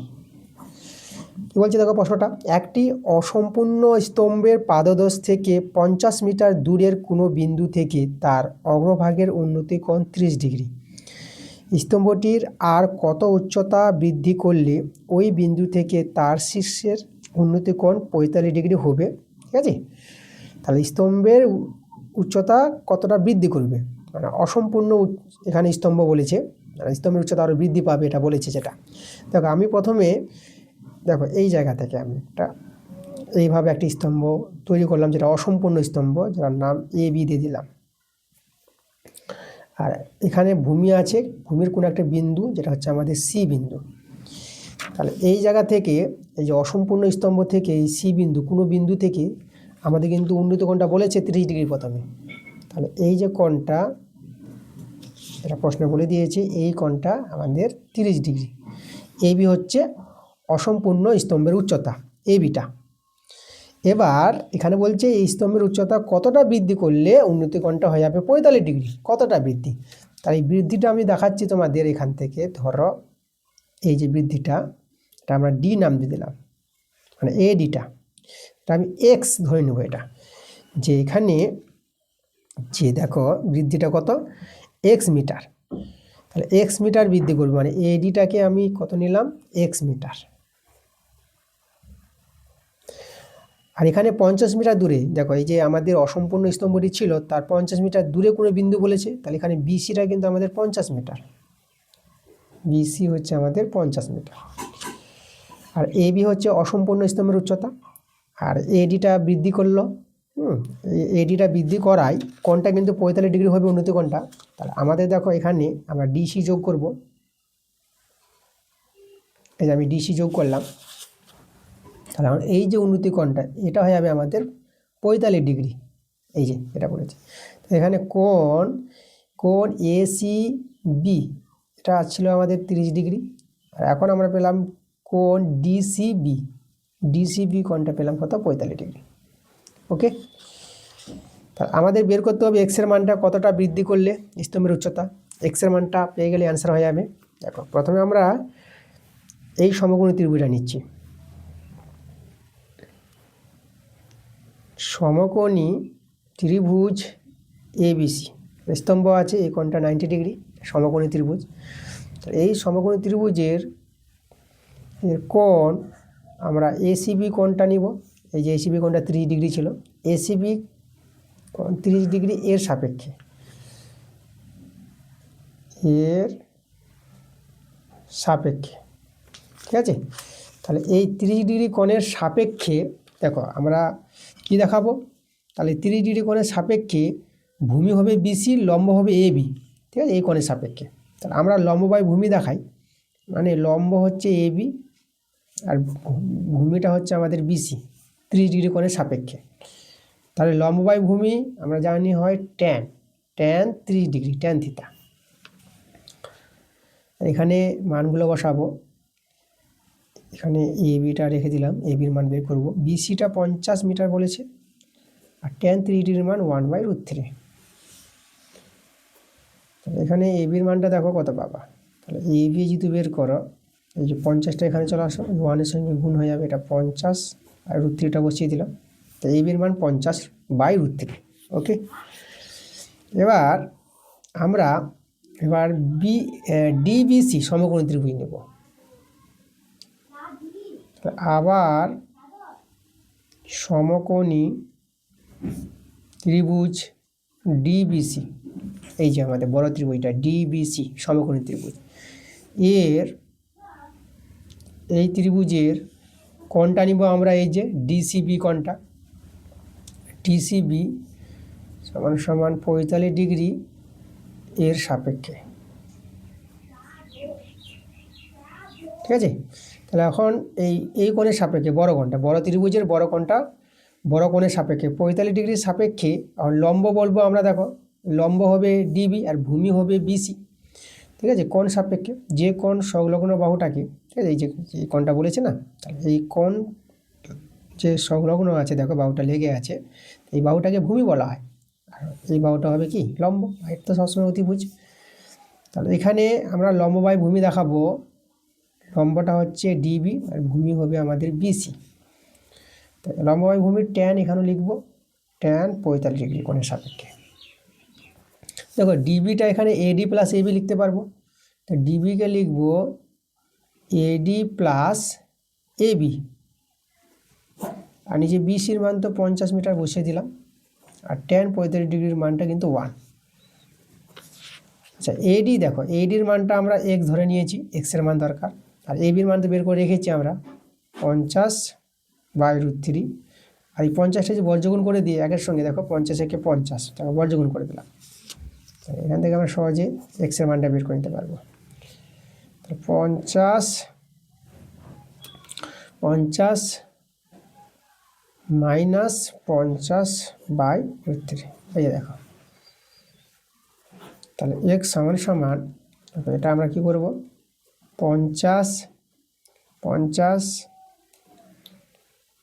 কি বলছে দেখো প্রশ্নটা, একটি অসম্পূর্ণ স্তম্ভের পাদদেশ থেকে 50 মিটার দূরের কোনো বিন্দু থেকে তার অগ্রভাগের উন্নতি কোণ 30 ডিগ্রি। স্তম্ভটির আর কত উচ্চতা বৃদ্ধি করলে ওই বিন্দু থেকে তার শীর্ষের উন্নতি কোণ 45 ডিগ্রি হবে, ঠিক আছে। তাহলে স্তম্ভের উচ্চতা কতটা বৃদ্ধি করবে, মানে অসম্পূর্ণ এখানে স্তম্ভ বলেছে, স্তম্ভের উচ্চতা আরও বৃদ্ধি পাবে এটা বলেছে। যেটা দেখো আমি প্রথমে দেখো এই জায়গা থেকে আমি একটা এইভাবে একটি স্তম্ভ তৈরি করলাম, যেটা অসম্পূর্ণ স্তম্ভ, যার নাম AB দিয়ে দিলাম। আর এখানে ভূমি আছে, ভূমির কোনো একটা বিন্দু যেটা হচ্ছে আমাদের C বিন্দু। তাহলে এই জায়গা থেকে এই যে অসম্পূর্ণ স্তম্ভ থেকে এই C বিন্দু, কোনো বিন্দু থেকে আমাদের কিন্তু উন্নত কোণটা বলেছে 30 ডিগ্রি প্রথমে। তাহলে এই যে কোণটা, এটা প্রশ্ন বলে দিয়েছে, এই কোণটা আমাদের 30 ডিগ্রি। AB হচ্ছে অসম্পূর্ণ স্তম্ভের উচ্চতা, ABটা। এবার এখানে বলছে এই স্তম্ভের উচ্চতা কতটা বৃদ্ধি করলে উন্নতি কোণটা হয়ে যাবে 45 ডিগ্রি, কতটা বৃদ্ধি। তাই এই বৃদ্ধিটা আমি দেখাচ্ছি তোমাদের এখান থেকে। ধরো এই যে বৃদ্ধিটা, এটা আমরা D নাম দিয়ে দিলাম, মানে ADটা, এটা আমি X ধরে নেব। এটা যে এখানে যে দেখো বৃদ্ধিটা কত, X মিটার, তাহলে X মিটার বৃদ্ধি করবে, মানে ADটাকে আমি কত নিলাম, X মিটার। আর এখানে 50 মিটার দূরে দেখো এই যে আমাদের অসম্পূর্ণ স্তম্ভটি ছিল, তার 50 মিটার দূরে কোনো বিন্দু বলেছে, তাহলে এখানে BCটা কিন্তু আমাদের 50 মিটার, BC হচ্ছে আমাদের 50 মিটার। আর AB হচ্ছে অসম্পূর্ণ স্তম্ভের উচ্চতা, আর ADটা বৃদ্ধি করলো, ADটা বৃদ্ধি করায় কোণটা কিন্তু 45 ডিগ্রি হবে উন্নতি কোণটা। তাহলে আমাদের দেখো এখানে আমরা DC যোগ করব, এই যে আমি DC যোগ করলাম, তাহলে এই যে উন্নতি কোণটা এটা হয়ে যাবে আমাদের 45 ডিগ্রি, এই যে এটা বলেছে। তো এখানে কোণ ACB এটা ছিল আমাদের 30 ডিগ্রি, আর এখন আমরা পেলাম কোণ DCB কোণটা পেলাম কত, 45 ডিগ্রি। ওকে, তা আমাদের বের করতে হবে এক্সের মানটা কতটা বৃদ্ধি করলে স্তম্ভের উচ্চতা। এক্সের মানটা পেয়ে গেলে অ্যান্সার হয়ে যাবে। দেখো প্রথমে আমরা এই সমকোণী ত্রিভুজটা নিচ্ছি। সমকোণী ত্রিভুজ এবিসি, স্তম্ভ আছে, এই কোণটা 90 ডিগ্রি, সমকোণী ত্রিভুজ। এই সমকোণী ত্রিভুজের কোণ আমরা এসিবি কোণটা নিব। এই যে এসিবি কোণটা 30 ডিগ্রি ছিল, এসিবি কোণ 30 ডিগ্রি এর সাপেক্ষে, ঠিক আছে। তাহলে এই 30 ডিগ্রি কোণের সাপেক্ষে দেখো আমরা কি দেখাবো, তাহলে 30 ডিগ্রি কোণের সাপেক্ষে ভূমি হবে বিসি, লম্ব হবে এবি, ঠিক আছে, এই কোণের সাপেক্ষে। তাহলে আমরা লম্ব বাই ভূমি দেখাই, মানে লম্ব হচ্ছে এবি আর ভূমিটা হচ্ছে আমাদের বিসি 30 ডিগ্রি কোণের সাপেক্ষে। তাহলে লম্ব বাই ভূমি আমরা জানি হয় ট্যান 30 ডিগ্রি, ট্যান থিটা। এখানে মানগুলো বসাবো, এখানে এবিটা রেখে দিলাম, এবির মান বের করবো। বিসিটা 50 মিটার বলেছে, আর ট্যান 30 ডিগ্রির মান 1/√3। তাহলে এখানে এবির মানটা দেখো কত পাবা, তাহলে এবি যদি বের করো, এই যে 50টা এখানে চলে আসো, 1-এর সঙ্গে গুণ হয়ে যাবে, এটা 50 আর √3টা বসিয়ে দিলাম। তো এবির মান 50/√3। ওকে, এবার আমরা ডিবিসি সমকোণী ত্রিভুজ নেব। আবার সমকোণী ত্রিভুজ ডিবিসি, এই যে আমাদের বড় ত্রিভুজটা ডিবিসি সমকোণী ত্রিভুজ, এই ত্রিভুজের কোণটা নিব আমরা এই যে ডিসিবি কোণটা, ডিসিবি সমান 45 ডিগ্রি এর সাপেক্ষে, ঠিক আছে। তাহলে এখন এই কোণের সাপেক্ষে বড় কোণটা, বড় ত্রিভুজের বড় কোণটা বড় কোণের সাপেক্ষে 45 ডিগ্রির সাপেক্ষে, আর লম্ব বলবো আমরা, দেখো লম্ব হবে ডিবি আর ভূমি হবে বিসি, ঠিক আছে। কোণ সাপেক্ষে যে কোণ সংলগ্ন বাহুটাকে, ঠিক আছে, এই যে কোণটা বলেছে না, তাহলে এই কোণ যে সংলগ্ন আছে, দেখো বাহুটা লেগে আছে, এই বাহুটাকে ভূমি বলা হয়, আর এই বাহুটা হবে কি লম্ব, এটা তো সবসময় অতিভুজ। তাহলে এখানে আমরা লম্ব বাই ভূমি দেখাবো, লম্বটা হচ্ছে ডিবি আর ভূমি হবে আমাদের বিসি। লম্ব বাই ভূমির ট্যান এখানে লিখবো, ট্যান 45 ডিগ্রি কোণের সাপেক্ষে। দেখো ডিবিটা এখানে এডি প্লাস এবি লিখতে পারবো, তো ডিবিকে লিখবো এডি প্লাস এবি, আর নিচে বিসির মান তো 50 মিটার বসিয়ে দিলাম, আর ট্যান 45 ডিগ্রির মানটা কিন্তু 1। আচ্ছা এডি, দেখো এডির মানটা আমরা এক্স ধরে নিয়েছি, এক্সের মান দরকার, আর এবির মান তো বের করে রেখেছি আমরা 50/√3, আর এই 50টা যে বর্জগুণ করে দিয়ে একের সঙ্গে, দেখো 50 একে 50, তাকে বর্জগুণ করে দিলাম। এখান থেকে আমরা সহজে এক্সের মানটা বের করে নিতে পারবো। 50 মাইনাস 50/√3, এই যে দেখো। তাহলে এক্স সমান এটা আমরা কি করব, 50,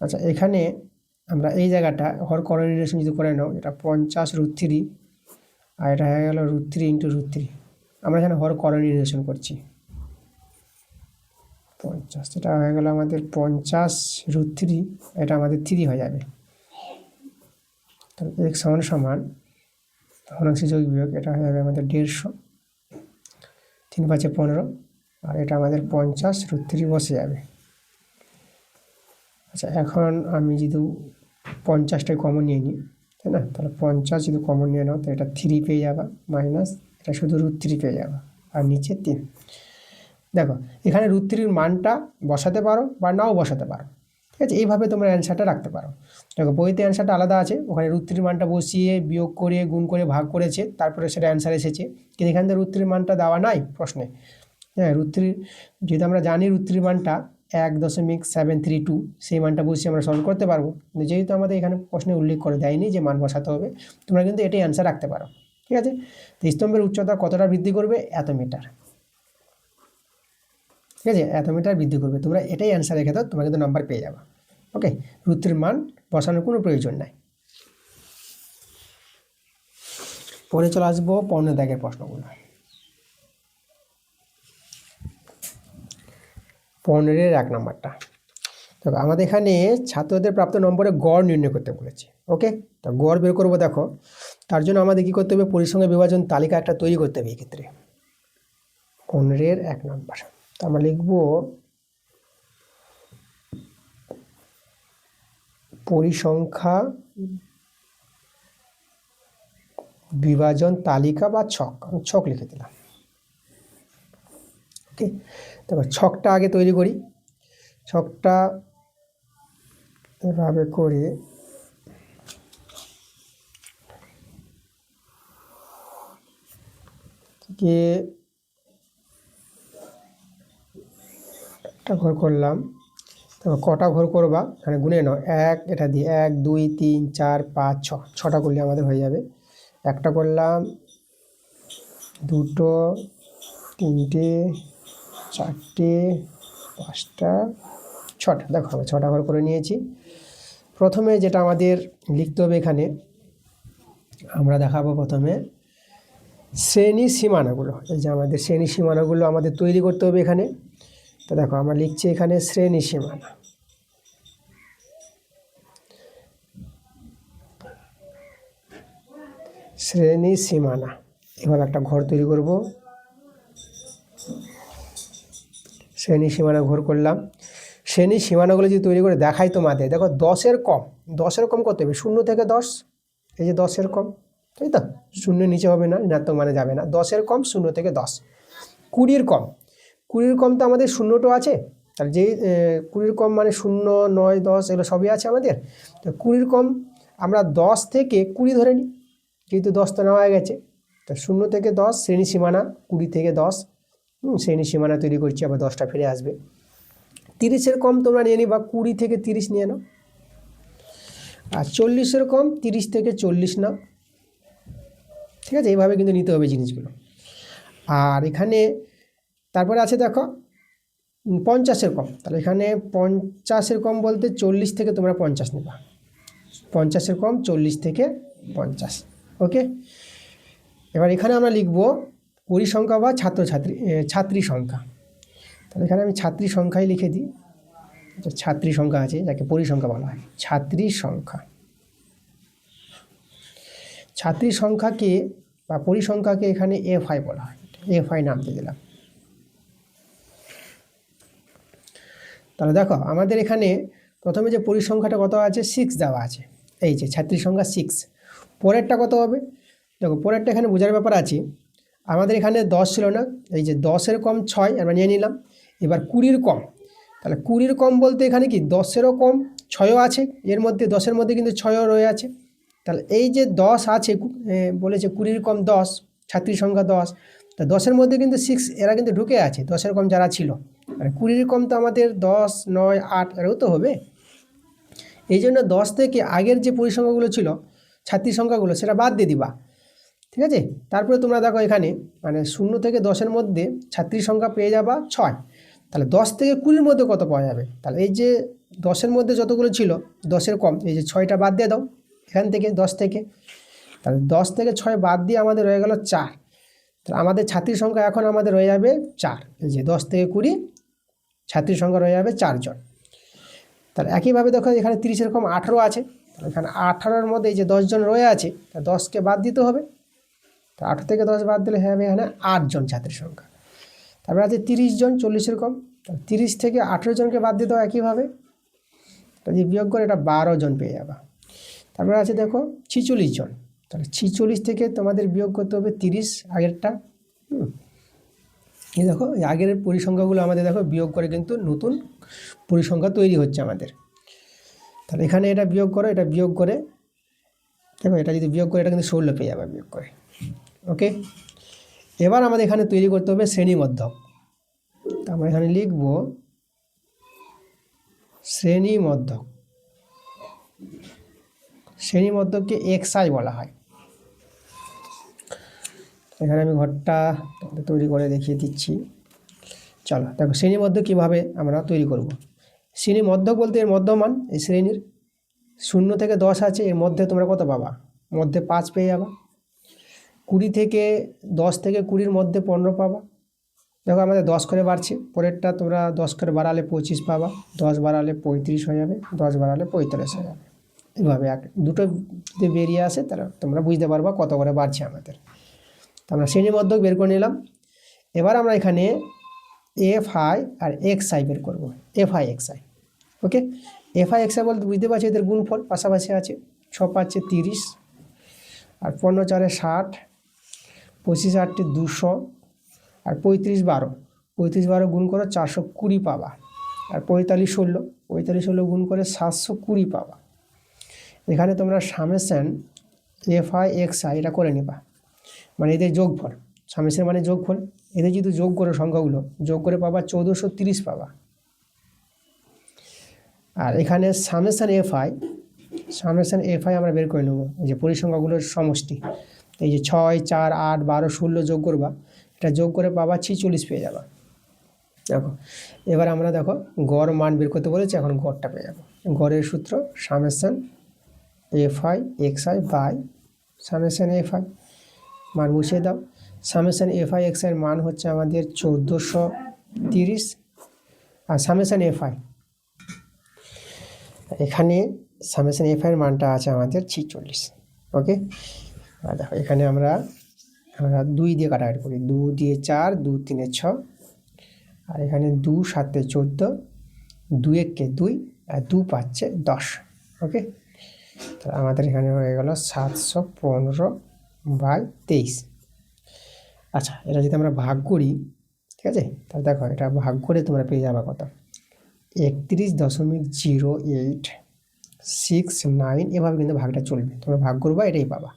আচ্ছা এখানে আমরা এই জায়গাটা হর করণ রিলেশন যদি করে নাও, এটা 50√3 আর এটা হয়ে গেল √3 × √3, আমরা এখানে হর করণ রিলেশন করছি। 50, এটা হয়ে গেল আমাদের 50√3, এটা আমাদের 3 হয়ে যাবে। তাহলে এক্স সমান ভগ্নাংশে যোগ বিয়োগ, এটা হয়ে যাবে আমাদের 150, 3 × 5 = 15, আর এটা আমাদের 50√3 বসে যাবে। আচ্ছা এখন আমি যদি 50টাই কমন নিয়ে নিই, তাই না, তাহলে 50 যদি কমন নিয়ে নাও, তো এটা 3 পেয়ে যাবা, মাইনাস এটা শুধু √3 পেয়ে যাবা, আর নিচে 3। দেখো এখানে √3-এর মানটা বসাতে পারো বা নাও বসাতে পারো, ঠিক আছে, এইভাবে তোমরা অ্যান্সারটা রাখতে পারো। দেখো বইতে অ্যান্সারটা আলাদা আছে, ওখানে √3-এর মানটা বসিয়ে বিয়োগ করে গুণ করে ভাগ করেছে, তারপরে সেটা অ্যান্সার এসেছে, কিন্তু এখান থেকে √3-এর মানটা দেওয়া নাই প্রশ্নে। হ্যাঁ, √3 যেহেতু আমরা জানি √3-এর মানটা 1.732, সেই মানটা বসিয়ে আমরা সলভ করতে পারবো, কিন্তু যেহেতু আমাদের এখানে প্রশ্নে উল্লেখ করে দেয়নি যে মান বসাতে হবে, তোমরা কিন্তু এটাই অ্যান্সার রাখতে পারো, ঠিক আছে। তো স্তম্ভের উচ্চতা কতটা বৃদ্ধি করবে, এত মিটার, ঠিক আছে, এত মিটার বৃদ্ধি করবে, তোমরা এটাই অ্যান্সার রেখে দাও, তোমরা কিন্তু নাম্বার পেয়ে যাবে। ওকে, √3-এর মান বসানোর কোনো প্রয়োজন নাই। পরে চলে আসবো 15 দাগের প্রশ্নগুলো। 15-এর 1 নম্বরটা দেখো, আমাদের এখানে ছাত্রদের প্রাপ্ত নম্বরে গড় নির্ণয় করতে বলেছে। ওকে, তো গড় বের করবো। দেখো, তার জন্য আমাদের কী করতে হবে, পরিসংখ্যান বিভাজন তালিকা একটা তৈরি করতে হবে। এক্ষেত্রে 15-এর 1 নম্বর, তো আমরা লিখব পরিসংখ্যা বিভাজন তালিকা বা ছক। আমি ছক লিখে দিলাম। ওকে, দেখো ছকটা আগে তৈরি করি। ছকটা এভাবে করে কে একটা ঘর করলাম। তারপর কটা ঘর করবা, এখানে গুনে নাও। 1, এটা দিয়ে 1 2 3 4 5 6, 6টা করলে আমাদের হয়ে যাবে। একটা করলাম, দুটো, তিনটে, চারটে, 5টা, 6টা। দেখো আমি 6টা ঘর করে নিয়েছি। প্রথমে যেটা আমাদের লিখতে হবে এখানে, আমরা দেখাবো প্রথমে শ্রেণী সীমানাগুলো। এই যে আমাদের শ্রেণী সীমানাগুলো আমাদের তৈরি করতে হবে এখানে। তো দেখো আমরা লিখছি এখানে শ্রেণী সীমানা। শ্রেণী সীমানা, এভাবে একটা ঘর তৈরি করব। শ্রেণী সীমানা ঘর করলাম। শ্রেণী সীমানাগুলো যদি তৈরি করে দেখাই তোমাদের, দেখো 10-এর কম, 10-এর কম কত হবে, 0 থেকে 10। এই যে 10-এর কম, তাই তো, 0 নিচে হবে না, ঋণাত্মক মানে যাবে না। 10-এর কম 0 থেকে 10। 20-এর কম, 20-এর কম তো আমাদের 0টো আছে, তাহলে যেই 20-এর কম মানে 0 9 10 এগুলো সবই আছে আমাদের। তো 20-এর কম আমরা 10 থেকে 20 ধরে নিই, যেহেতু 10 তো নেওয়া হয়ে গেছে। তো 0 থেকে 10 শ্রেণী সীমানা, 20 থেকে 10 শ্রেণী সীমানা তৈরি করছি, আবার 10টা ফিরে আসবে। 30-এর কম তোমরা নিয়ে নিবা, 20 থেকে 30 নিয়ে নাও। আর 40-এর কম 30 থেকে 40 নাও। ঠিক আছে, এইভাবে কিন্তু নিতে হবে জিনিসগুলো। আর এখানে তারপরে আছে দেখো 50-এর কম, তাহলে এখানে 50-এর কম বলতে 40 থেকে তোমরা 50 নেবা। 50-এর কম 40 থেকে 50। ওকে, এবার এখানে আমরা লিখব পরিসংখ্যা বা ছাত্রী সংখ্যা। তাহলে এখানে আমি ছাত্রী সংখ্যাই লিখে দিই। ছাত্রী সংখ্যা আছে, যাকে পরিসংখ্যা বলা হয়, ছাত্রী সংখ্যা। ছাত্রী সংখ্যাকে বা পরিসংখ্যাকে এখানে FI বলা হয়, FI নাম দিয়ে দিলাম। তাহলে দেখো আমাদের এখানে প্রথমে যে পরিসংখ্যাটা কত আছে, 6 দেওয়া আছে। এই যে ছাত্রী সংখ্যা 6। পরেরটা কত হবে, দেখো পরেরটা এখানে বোঝার ব্যাপার আছে। আমাদের এখানে 10 ছিল না, এই যে 10-এর কম 6 আমরা নিয়ে নিলাম। এবার 20-এর কম, তাহলে 20-এর কম বলতে এখানে কি 10-এরও কম 6ও আছে, এর মধ্যে 10-এর মধ্যে কিন্তু 6ও রয়ে আছে। তাহলে এই যে 10 আছে, বলেছে 20-এর কম 10, ছাত্রী সংখ্যা 10, তা 10-এর মধ্যে কিন্তু 6 এরা কিন্তু ঢুকে আছে, 10-এর কম যারা ছিল। আর 20-এর কম তো আমাদের 10 9 8 এরাও তো হবে। এই জন্য 10 থেকে আগের যে পরিসংখ্যাগুলো ছিল, ছাত্রী সংখ্যাগুলো, সেটা বাদ দিয়ে দিবা। ঠিক আছে, তারপরে তোমরা দেখো এখানে মানে 0 থেকে 10-এর মধ্যে ছাত্রী সংখ্যা পেয়ে যাবা 6। তাহলে 10 থেকে 20-এর মধ্যে কত পাওয়া যাবে, তাহলে এই যে 10-এর মধ্যে যতগুলো ছিল 10-এর কম, এই যে 6টা বাদ দিয়ে দাও এখান থেকে 10 থেকে। তাহলে 10 থেকে 6 বাদ দিয়ে আমাদের রয়ে গেল 4। তাহলে আমাদের ছাত্রী সংখ্যা এখন আমাদের রয়ে যাবে 4। এই যে 10 থেকে 20 ছাত্রী সংখ্যা রয়ে যাবে 4 জন। তাহলে একইভাবে দেখো এখানে 30-এর কম 18 আছে, তাহলে এখানে 18-এর মধ্যে এই যে 10 জন রয়ে আছে, তা 10কে বাদ দিতে হবে। তো 18 থেকে 10 বাদ দিলে হবে এখানে 8 জন ছাত্রীর সংখ্যা। তারপরে আছে 30 জন 40-এর কম, 30 থেকে 18 জনকে বাদ দিতে হবে একইভাবে, যদি বিয়োগ করে এটা 12 জন পেয়ে যাবা। তারপরে আছে দেখো 46 জন, তাহলে 46 থেকে তোমাদের বিয়োগ করতে হবে 30 আগেরটা। এই দেখো এই আগের পরিসংখ্যাগুলো আমাদের দেখো বিয়োগ করে কিন্তু নতুন পরিসংখ্যা তৈরি হচ্ছে আমাদের। তাহলে এখানে এটা বিয়োগ করো, এটা বিয়োগ করে দেখো, এটা যদি বিয়োগ করে এটা কিন্তু 16 পেয়ে যাবে বিয়োগ করে। ওকে, এবার আমাদের এখানে তৈরি করতে হবে শ্রেণীমধ্যক। আমরা এখানে লিখব শ্রেণীমধ্যক। শ্রেণীমধ্যককে XI বলা হয়। এখানে আমি ঘরটা তৈরি করে দেখিয়ে দিচ্ছি। চলো দেখো শ্রেণীমধ্যক কীভাবে আমরা তৈরি করব। শ্রেণীমধ্যক বলতে এর মধ্যমান, এই শ্রেণীর 0 থেকে 10 আছে, এর মধ্যে তোমরা কত পাবা, মধ্যে 5 পেয়ে যাবা। 20 থেকে 10 থেকে 20-র মধ্যে 15 পাবা। দেখো আমাদের 10 করে বাড়ছে, পরেরটা তোমরা 10 করে বাড়ালে 25 পাবা, 10 বাড়ালে 35 হয়ে যাবে, 10 বাড়ালে 45 হয়ে যাবে। এইভাবে দুটো যদি বেরিয়ে আসে তাহলে তোমরা বুঝতে পারবা কত করে বাড়ছে আমাদের। তো আমরা শ্রেণীর মধ্যক বের করে নিলাম। এবার আমরা এখানে f i r x i বের করবো, f i x i. Okay, f i x i বলতে বুঝতে পারছি এদের গুণফল পাশাপাশি আছে। 6 পাচ্ছে 30, আর 15 4 60, 25 8 200, আর 35 12, 35 12 গুণ করে 420 পাবা, আর 45 16, 45 16 গুণ করে 720 পাবা। এখানে তোমরা summation f i x I এটা করে নেবা, মানে এদের যোগফল। সামেশন মানে যোগফল, এদের যদি যোগ করে সংখ্যাগুলো যোগ করে পাবা 1430 পাবা। আর এখানে সামেশন এফ আই আমরা বের করে নেবো, এই যে পরিসংখ্যাগুলোর সমষ্টি। এই যে 6 4 8 12 16 যোগ করবা, এটা যোগ করে পাবা 46 পেয়ে যাবা। দেখো এবার আমরা দেখো গড় মান বের করতে বলেছি, এখন গড়টা পেয়ে যাবো। গড়ের সূত্র summation f i x i by summation f i, মান বসিয়ে দাও। সামেশন এফ আই এক্স আইয়ের মান হচ্ছে আমাদের 1430, আর সামেশন এফ আই এখানে সামেশন এফ আইয়ের মানটা আছে আমাদের 46। ওকে, আর দেখো এখানে আমরা 2 দিয়ে কাটাকাটি করি, 2 দিয়ে 4, 2 3 6, আর এখানে 2 7 14, 2 1 2, আর 2 5 10। ওকে, তো আমাদের এখানে হয়ে গেল 715/23। আচ্ছা, এটা যদি আমরা ভাগ করি, ঠিক আছে, তাহলে দেখো এটা ভাগ করে তোমরা পেয়ে যাবে কত, 31.0869। এভাবে কিন্তু ভাগটা চলবে, তোমরা ভাগ করবা এটাই পাবা।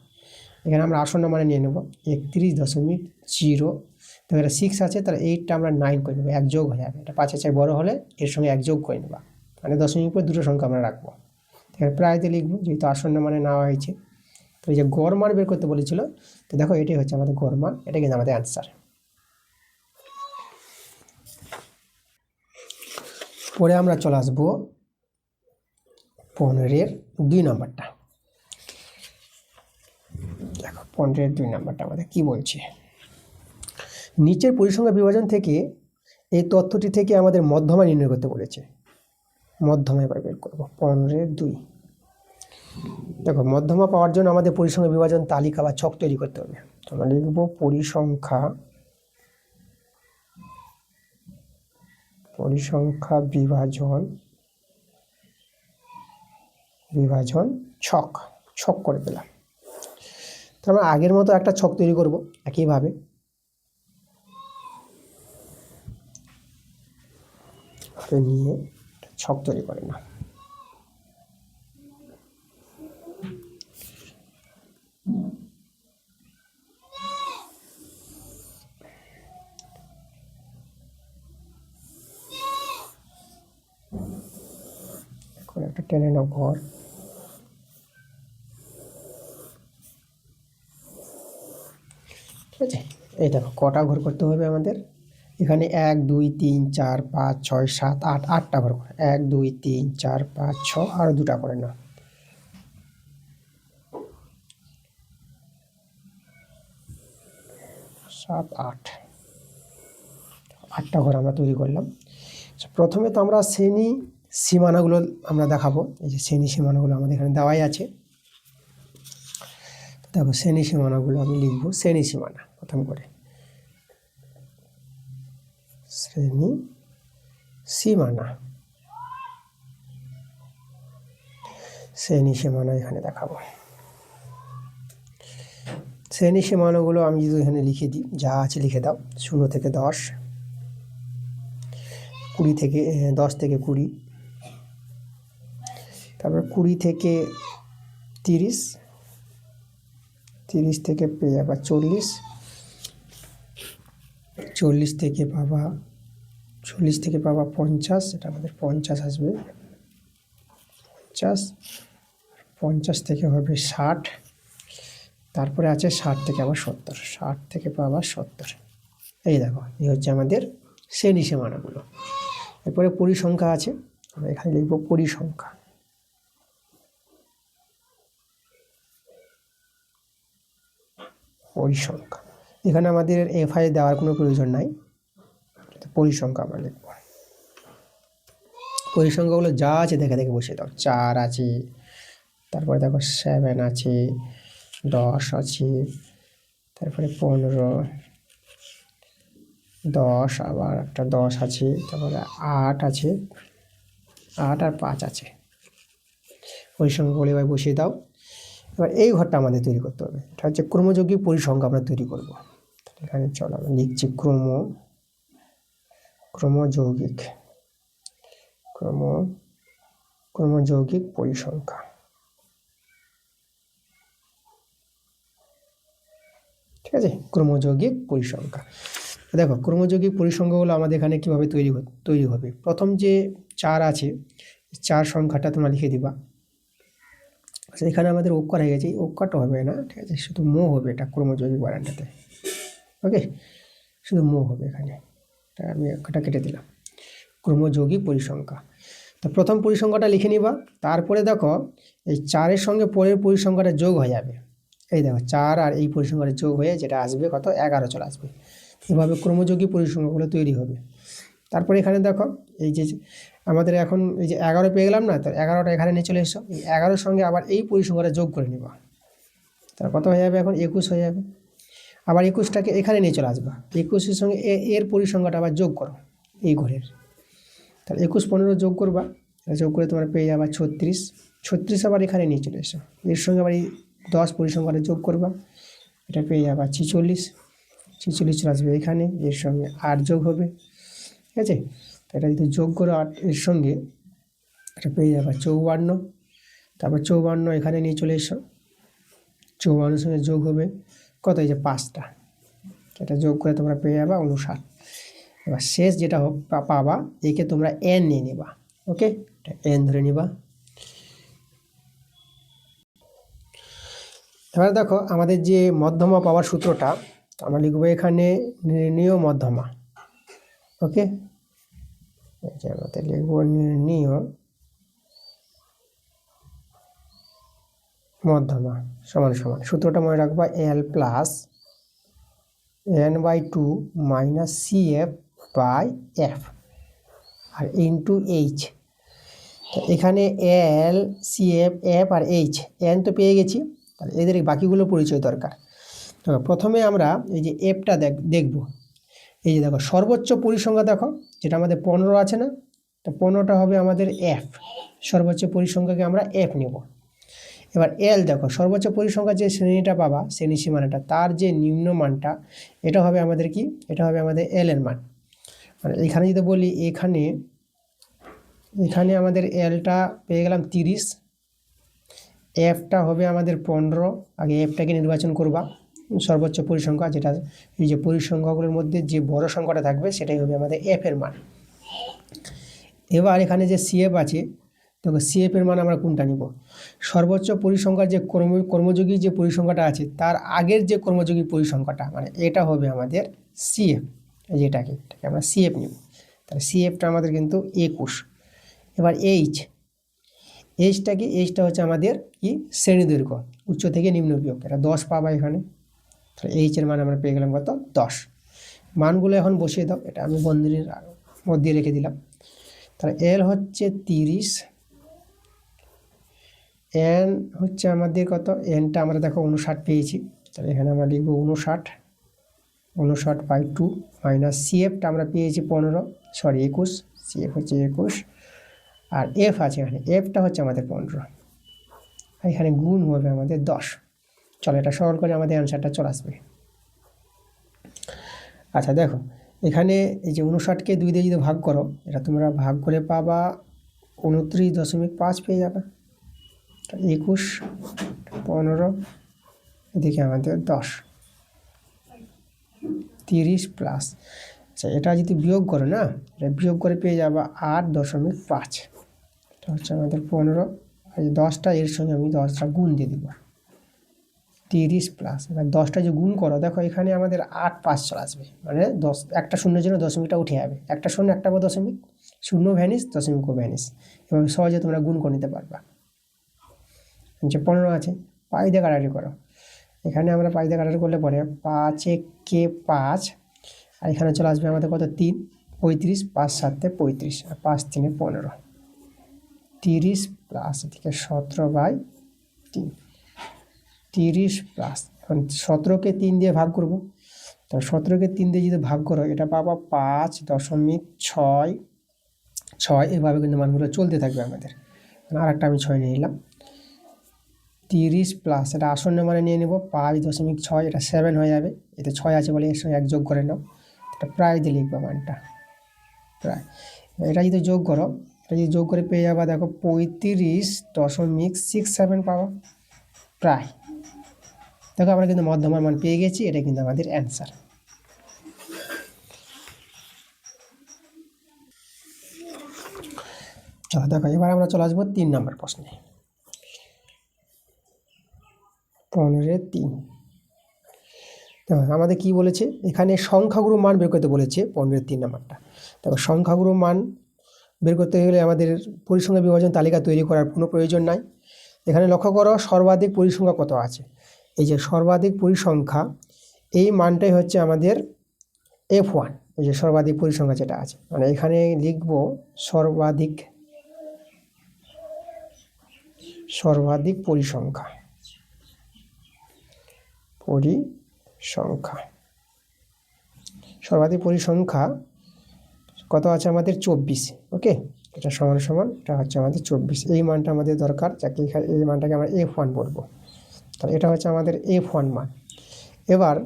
এখানে আমরা আসন্ন মানে নিয়ে নেব 31.0, তো এটা 6 আছে, তাহলে 8টা আমরা 9 করে নেবো, 1 যোগ হয়ে যাবে। এটা 5-এর চেয়ে বড় হলে এর সঙ্গে 1 যোগ করে নেবা, মানে দশমিক পরে দুটো সংখ্যা আমরা রাখবো। এখানে প্রায়তে লিখবো যেহেতু আসন্ন মানে নেওয়া হয়েছে। তো এই যে গড় মান বের করতে বলেছিল, তো দেখো এটাই হচ্ছে আমাদের গড় মান, এটা কিন্তু আমাদের অ্যান্সার। পরে আমরা চলে আসবো 15-এর 2 নম্বরটা। দেখো 15-এর 2 নম্বরটা আমাদের কি বলছে, নিচের পরিসংখ্যা বিভাজন থেকে এই তথ্যটি থেকে আমাদের মধ্যমা নির্ণয় করতে বলেছে। মধ্যমা এবার বের করবো 15-এর 2। দেখো মধ্যমা পাওয়ার জন্য আমাদের পরিসংখ্যা বিভাজন তালিকা বা ছক তৈরি করতে হবে। তো আমরা লিখবো পরিসংখ্যা বিভাজন ছক করে দিলাম। তো আমরা আগের মতো একটা ছক তৈরি করব একইভাবে। নিয়ে ছক তৈরি করে না, একটা টেনে নাও ঘর। ঠিক আছে, এই দেখো কটা ঘর করতে হবে আমাদের, এখানে 1 2 3 4 5 6 7 8, 8টা ঘর করে, 1 2 3 4 5 6, আর 2টা করে না, 7 8, 8টা ঘর আমরা তৈরি করলাম। প্রথমে তো আমরা শ্রেণী সীমানাগুলো আমরা দেখাবো। এই যে শ্রেণী সীমানাগুলো আমাদের এখানে দেওয়াই আছে। দেখো শ্রেণী সীমানাগুলো আমি লিখব, শ্রেণী সীমানা প্রথম করে, শ্রেণী সীমানা এখানে দেখাবো। শ্রেণী সীমানাগুলো আমি যদি এখানে লিখে দিই, যা আছে লিখে দাও, 0 থেকে 10, 10 থেকে 20, তারপর 20 থেকে 30, 30 থেকে পেয়ে যাবা 40, 40 থেকে পাবা 50, এটা আমাদের 50 আসবে, 50 থেকে হবে 60, তারপরে আছে 60 থেকে আবার 70, 60 থেকে পাবা 70। এই দেখো এই হচ্ছে আমাদের শ্রেণী সীমানাগুলো। এরপরে পরিসংখ্যা আছে, আমরা এখানে লিখব পরিসংখ্যা। পরিসংখ্যা। এখানে আমাদের এফআই দেওয়ার কোনো প্রয়োজন নাই, পরিসংখ্যা আমরা লিখব। পরিসংখ্যাগুলো যা আছে দেখে দেখে বসিয়ে দাও। 4 আছে, তারপরে দেখো 7 আছে, 10 আছে, তারপরে 15, 10 আবার একটা 10 আছে, তারপরে 8 আছে, 8 আর 5 আছে। পরিসংখ্যাগুলো এবার বসিয়ে দাও। এবার এই ঘরটা আমাদের তৈরি করতে হবে, এটা হচ্ছে ক্রমযৌগিক পরিসংখ্যা আমরা তৈরি করব। এখানে চলো আমরা লিখছি ক্রমযৌগিক পরিসংখ্যা। ঠিক আছে, ক্রমযৌগিক পরিসংখ্যা। দেখো ক্রমযৌগিক পরিসংখ্যাগুলো আমাদের এখানে কীভাবে তৈরি হবে। প্রথম যে 4 আছে, 4 সংখ্যাটা তোমরা লিখে দিবা। আচ্ছা, এখানে আমাদের অক্ষর হয়ে গেছে, অক্ষরটা হবে না, ঠিক আছে, শুধু মো হবে এটা ক্রমযৌগিক বানানটাতে। ওকে, শুধু মো হবে এখানে, আমি অক্ষরটা কেটে দিলাম। ক্রমযৌগিক পরিসংখ্যা, তো প্রথম পরিসংখ্যাটা লিখে নিবা। তারপরে দেখো এই 4-এর সঙ্গে পরের পরিসংখ্যাটা যোগ হয়ে যাবে। এই দেখো 4 আর এই পরিসংখ্যাটা যোগ হয়ে যেটা আসবে কত, 11 চলে আসবে। এভাবে ক্রমযৌগিক পরিসংখ্যাগুলো তৈরি হবে। তারপরে এখানে দেখো এই যে আমাদের এখন এই যে 11 পেয়ে গেলাম না, তো 11টা এখানে নিয়ে চলে এসো। এই 11-র সঙ্গে আবার এই পরিসংখ্যাটা যোগ করে নেবা, তার কত হয়ে যাবে, এখন 21 হয়ে যাবে। আবার 21টাকে এখানে নিয়ে চলে আসবা, 21-এর সঙ্গে এর পরিসংখ্যাটা আবার যোগ করো এই ঘরের। তাহলে 21, 15 যোগ করবা, যোগ করে তোমরা পেয়ে যাবা 36। 36 আবার এখানে নিয়ে চলে এসো, এর সঙ্গে আবার এই 10 পরিসংখ্যাটা যোগ করবা, এটা পেয়ে যাবা 46। 46 চলে আসবে এখানে, এর সঙ্গে 8 যোগ হবে। ঠিক আছে, তো এটা যদি যোগ করো 8 এর সঙ্গে, এটা পেয়ে যাবা 54। তারপর 54 এখানে নিয়ে চলে এসো, 54-এর সঙ্গে যোগ হবে কত, এই যে 5টা, এটা যোগ করে তোমরা পেয়ে যাবা 59। এবার শেষ যেটা পাবা, একে তোমরা n নিয়ে নিবা। ওকে, এটা n ধরে নিবা। এবার দেখো আমাদের যে মধ্যমা পাওয়ার সূত্রটা আমরা লিখবো এখানে, নির্ণীয় মধ্যমা। ওকে, আমাদের লিখবো নির্ণীয় মধ্যমা সমান সমান, সূত্রটা মনে রাখবা l plus n/2 minus CF/F আর ইন্টু এইচ। তো এখানে L, CF, F আর H, n তো পেয়ে গেছি, তাহলে এদের বাকিগুলো পরিচয় দরকার। তো প্রথমে আমরা এই যে এফটা দেখব। এই যে দেখো সর্বোচ্চ পরিসংখ্যা দেখো, যেটা আমাদের 15 আছে না, তো 15টা হবে আমাদের F, সর্বোচ্চ পরিসংখ্যাকে আমরা F নেব। এবার L দেখো সর্বোচ্চ পরিসংখ্যা যে শ্রেণীটা পাবা, শ্রেণী সীমানাটা, তার যে নিম্ন মানটা, এটা হবে আমাদের কি, এটা হবে আমাদের L এর মান। মানে এখানে যদি বলি, এখানে আমাদের Lটা পেয়ে গেলাম 30, Fটা হবে আমাদের 15। আগে Fটাকে নির্বাচন করবা, সর্বোচ্চ পরিসংখ্যা, যেটা এই যে পরিসংখ্যাগুলোর মধ্যে যে বড় সংখ্যাটা থাকবে সেটাই হবে আমাদের F এর মান। এবার এখানে যে CF আছে, দেখো CF এর মান আমরা কোনটা নিব, সর্বোচ্চ পরিসংখ্যার যে কর্মযোগী যে পরিসংখ্যাটা আছে তার আগের যে কর্মযোগী পরিসংখ্যাটা, মানে এটা হবে আমাদের CF, এটাকে আমরা CF নিব। তাহলে CFটা আমাদের কিন্তু 21। এবার এইচটা হচ্ছে আমাদের কি, শ্রেণী দৈর্ঘ্য, উচ্চ থেকে নিম্ন বিয়োগ, এটা 10 পাবা এখানে। তাহলে এইচের মান আমরা পেয়ে গেলাম কত, 10। মানগুলো এখন বসিয়ে দাও, এটা আমি বন্ধনীর মধ্যে রেখে দিলাম। তাহলে L হচ্ছে 30, n হচ্ছে আমাদের কত, nটা আমরা দেখো 59 পেয়েছি, তাহলে এখানে আমরা লিখবো 59/2 মাইনাস CFটা আমরা পেয়েছি 21, CF হচ্ছে 21, আর F আছে এখানে, Fটা হচ্ছে আমাদের 15, এখানে গুণ হবে আমাদের 10। চলো এটা সরল করে আমাদের অ্যান্সারটা চলে আসবে। আচ্ছা দেখো এখানে এই যে 59কে 2 দিয়ে যদি ভাগ করো, এটা তোমরা ভাগ করে পাবা 29.5 পেয়ে যাবে। 21, 15, এদিকে আমাদের 10, 30 প্লাস, আচ্ছা এটা যদি বিয়োগ করো না, এটা বিয়োগ করে পেয়ে যাবা 8.5, এটা হচ্ছে আমাদের 15, আর 10টা এর সঙ্গে আমি 10টা গুণ দিয়ে দেবো, 30 প্লাস, এবার 10টা যে গুণ করো, দেখো এখানে আমাদের 8, 5 চলে আসবে, মানে 10, একটা শূন্যের জন্য দশমিকটা উঠে যাবে, একটা শূন্য একটা দশমিক, শূন্য ভ্যানিস, দশমিকও ভ্যানিস, এভাবে সহজে তোমরা গুণ করে নিতে পারবা। যে 15 আছে, পাই দিয়ে কাটাকাটি করো, এখানে আমরা 5 দিয়ে কাটার করলে পরে 5 একে 5, আর এখানে চলে আসবে আমাদের কত 3, 35, 5 7 35, আর 5 3 15, 30 প্লাস এদিকে 17/3, 30 প্লাস, এখন 17কে 3 দিয়ে ভাগ করব। তো 17কে 3 দিয়ে যদি ভাগ করো এটা পাবো 5.66, এভাবে কিন্তু মানগুলো চলতে থাকবে আমাদের। আর একটা আমি 6 নিয়ে নিলাম। 30 প্লাস এটা আসন্ন মানে নিয়ে নেব 5.6, এটা 7 হয়ে যাবে, এতে 6 আছে বলে এর সঙ্গে 1 যোগ করে নাও, এটা প্রায় দিয়ে লিখবো মানটা প্রায়। এটা যদি যোগ করো, এটা যদি যোগ করে পেয়ে যাবা দেখো 35.67 পাবো প্রায়। দেখো আমরা কিন্তু মধ্যমার মান পেয়ে গেছি, এটা কিন্তু আমাদের অ্যান্সার। চলো দেখো এবার আমরা চলে আসবো 3 নম্বর প্রশ্নে। 15-3 দেখো আমাদের কি বলেছে, এখানে সংখ্যাগুরু মান বের করতে বলেছে 15-3 নাম্বারটা। দেখো সংখ্যাগুরু মান বের করতে গেলে আমাদের পরিসংখ্যা বিভাজন তালিকা তৈরি করার কোনো প্রয়োজন নাই। এখানে লক্ষ্য করো সর্বাধিক পরিসংখ্যা কত আছে, এই যে সর্বাধিক পরিসংখ্যা, এই মানটাই হচ্ছে আমাদের F1, এই যে সর্বাধিক পরিসংখ্যা যেটা আছে, মানে এখানে লিখব সর্বাধিক পরিসংখ্যা, সর্বাধিক পরিসংখ্যা কত আছে আমাদের 24। ওকে, এটা সমান সমান এটা হচ্ছে আমাদের 24, এই মানটা আমাদের দরকার, যাকে এই মানটাকে আমরা F1 বলবো। তাহলে এটা হচ্ছে আমাদের F1 মান। এবার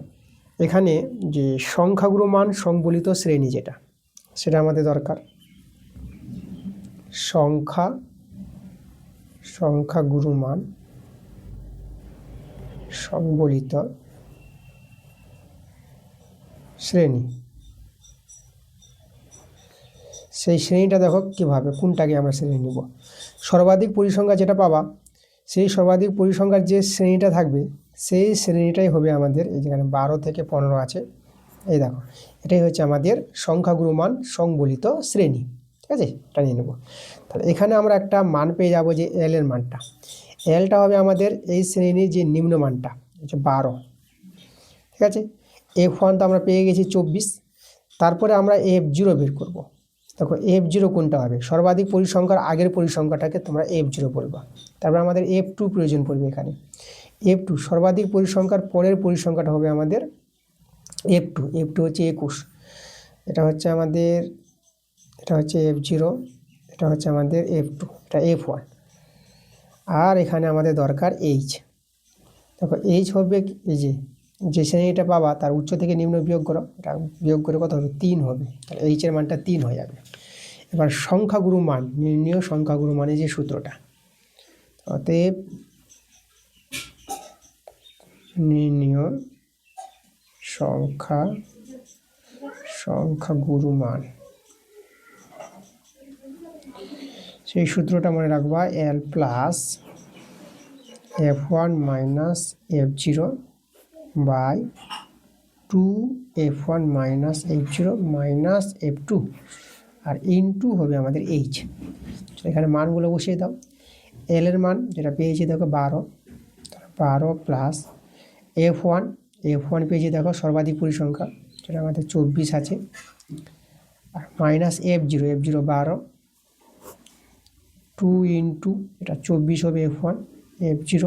এখানে যে সংখ্যাগুরু মান সংবলিত শ্রেণী যেটা, সেটা আমাদের দরকার। সংখ্যাগুরু মান সংবলিত শ্রেণী, সেই শ্রেণীটা দেখো কীভাবে, কোনটাকে আমরা শ্রেণী নেব। সর্বাধিক পরিসংখ্যা যেটা পাবা, সেই সর্বাধিক পরিসংখ্যার যে শ্রেণীটা থাকবে সেই শ্রেণীটাই হবে আমাদের, এই যেখানে 12 থেকে 15 আছে, এই দেখো এটাই হচ্ছে আমাদের সংখ্যাগুরু মান সংবলিত শ্রেণী। ঠিক আছে, এটা নিয়ে নেব। তাহলে এখানে আমরা একটা মান পেয়ে যাব যে এল এর মানটা, এলটা হবে আমাদের এই শ্রেণীর যে নিম্ন মানটা হচ্ছে 12। ঠিক আছে, F1 তো আমরা পেয়ে গেছি 24, তারপরে আমরা F0 বের করব। দেখো F0 কোনটা হবে, সর্বাধিক পরিসংখ্যার আগের পরিসংখ্যাটাকে তোমরা F0 বলবা। তারপর আমাদের F2 প্রয়োজন পড়বে, এখানে F2 সর্বাধিক পরিসংখ্যার পরের পরিসংখ্যাটা হবে আমাদের F2 হচ্ছে 21, এটা হচ্ছে আমাদের, এটা হচ্ছে F0, এটা হচ্ছে আমাদের F2, এটা F1। আর এখানে আমাদের দরকার H। দেখো H হবে এই যে শ্রেণীটা পাবা তার উচ্চ থেকে নিম্ন বিয়োগ করো, এটা বিয়োগ করে কত হবে 3 হবে, তাহলে H এর মানটা 3 হয়ে যাবে। এবার সংখ্যাগুরু মান নির্ণয়, সংখ্যাগুরু মানে যে সূত্রটা, অতএব নির্ণয় সংখ্যাগুরু মান, সেই সূত্রটা মনে রাখবা, L plus F1 minus F0 by 2F1 minus F0 minus F2, আর ইনটু হবে আমাদের H। এখানে মানগুলো বসিয়ে দাও। এল এর মান যেটা পেয়েছি দেখো 12 প্লাস F1 পেয়েছি দেখো সর্বাধিক পরিসংখ্যা যেটা আমাদের 24 আছে, আর মাইনাস F0 12, 2 ইন্টু এটা 24 হবে F1, F0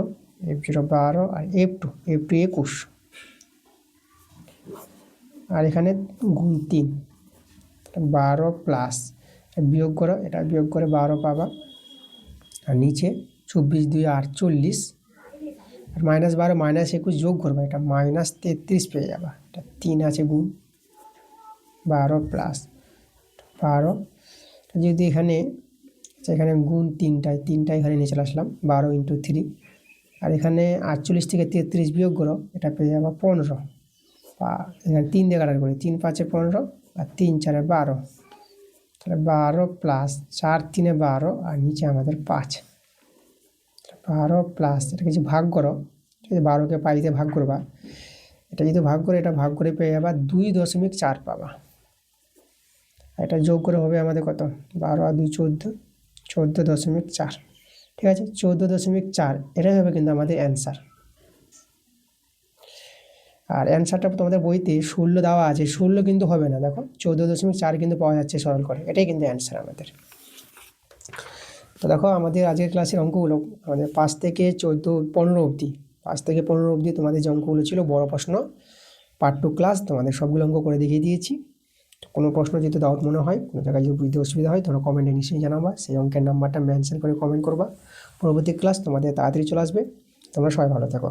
12, আর F2 21, আর এখানে গুণ 3, 12 প্লাস বিয়োগ করো, এটা বিয়োগ করে 12 পাবা, আর নিচে 24 2 48, আর -12 -21 যোগ করবা, এটা -33 পেয়ে যাবা, এটা 3 আছে গুণ 12 প্লাস 12, যদি এখানে গুণ 3টা এখানে নিয়ে চলে আসলাম, 12 ইন্টু 3, আর এখানে 48 থেকে 33 বিয়োগ করো, এটা পেয়ে যাবা 15, বা এখানে 3 দিয়ে কাটার করি, 3 5 15, আর 3 4 12, তাহলে 12 প্লাস 4 3 12, আর নিচে আমাদের 5, 12 প্লাস এটা কিছু ভাগ করো, ঠিক আছে, 12কে 5 দিয়ে ভাগ করবা, এটা যদি ভাগ করে এটা ভাগ করে পেয়ে যাবা 2.4 পাবা, এটা যোগ করে হবে আমাদের কত, 12 আর 2 14.4। ঠিক আছে, 14.4 এটাই হবে কিন্তু আমাদের অ্যান্সার। আর অ্যান্সারটা তোমাদের বইতে 16 দেওয়া আছে, 16 কিন্তু হবে না, দেখো 14.4 কিন্তু পাওয়া যাচ্ছে সরল করে, এটাই কিন্তু অ্যান্সার আমাদের। তো দেখো আমাদের আজকের ক্লাসের অঙ্কগুলো আমাদের 5 থেকে 15 অবধি, 5 থেকে 15 অবধি তোমাদের যে অঙ্কগুলো ছিল বড় প্রশ্ন পার্ট 2 ক্লাস, তোমাদের সবগুলো অঙ্ক করে দেখিয়ে দিয়েছি। কোনো প্রশ্ন যদি ডাউট মনে হয়, কোনো জায়গায় যদি বুঝতে অসুবিধা হয়, তোমরা কমেন্টে নিশ্চয়ই জানাবা, সেই অঙ্কের নাম্বারটা মেনশন করে কমেন্ট করবা। পরবর্তী ক্লাস তোমাদের তাড়াতাড়ি চলে আসবে। তোমরা সবাই ভালো থাকো।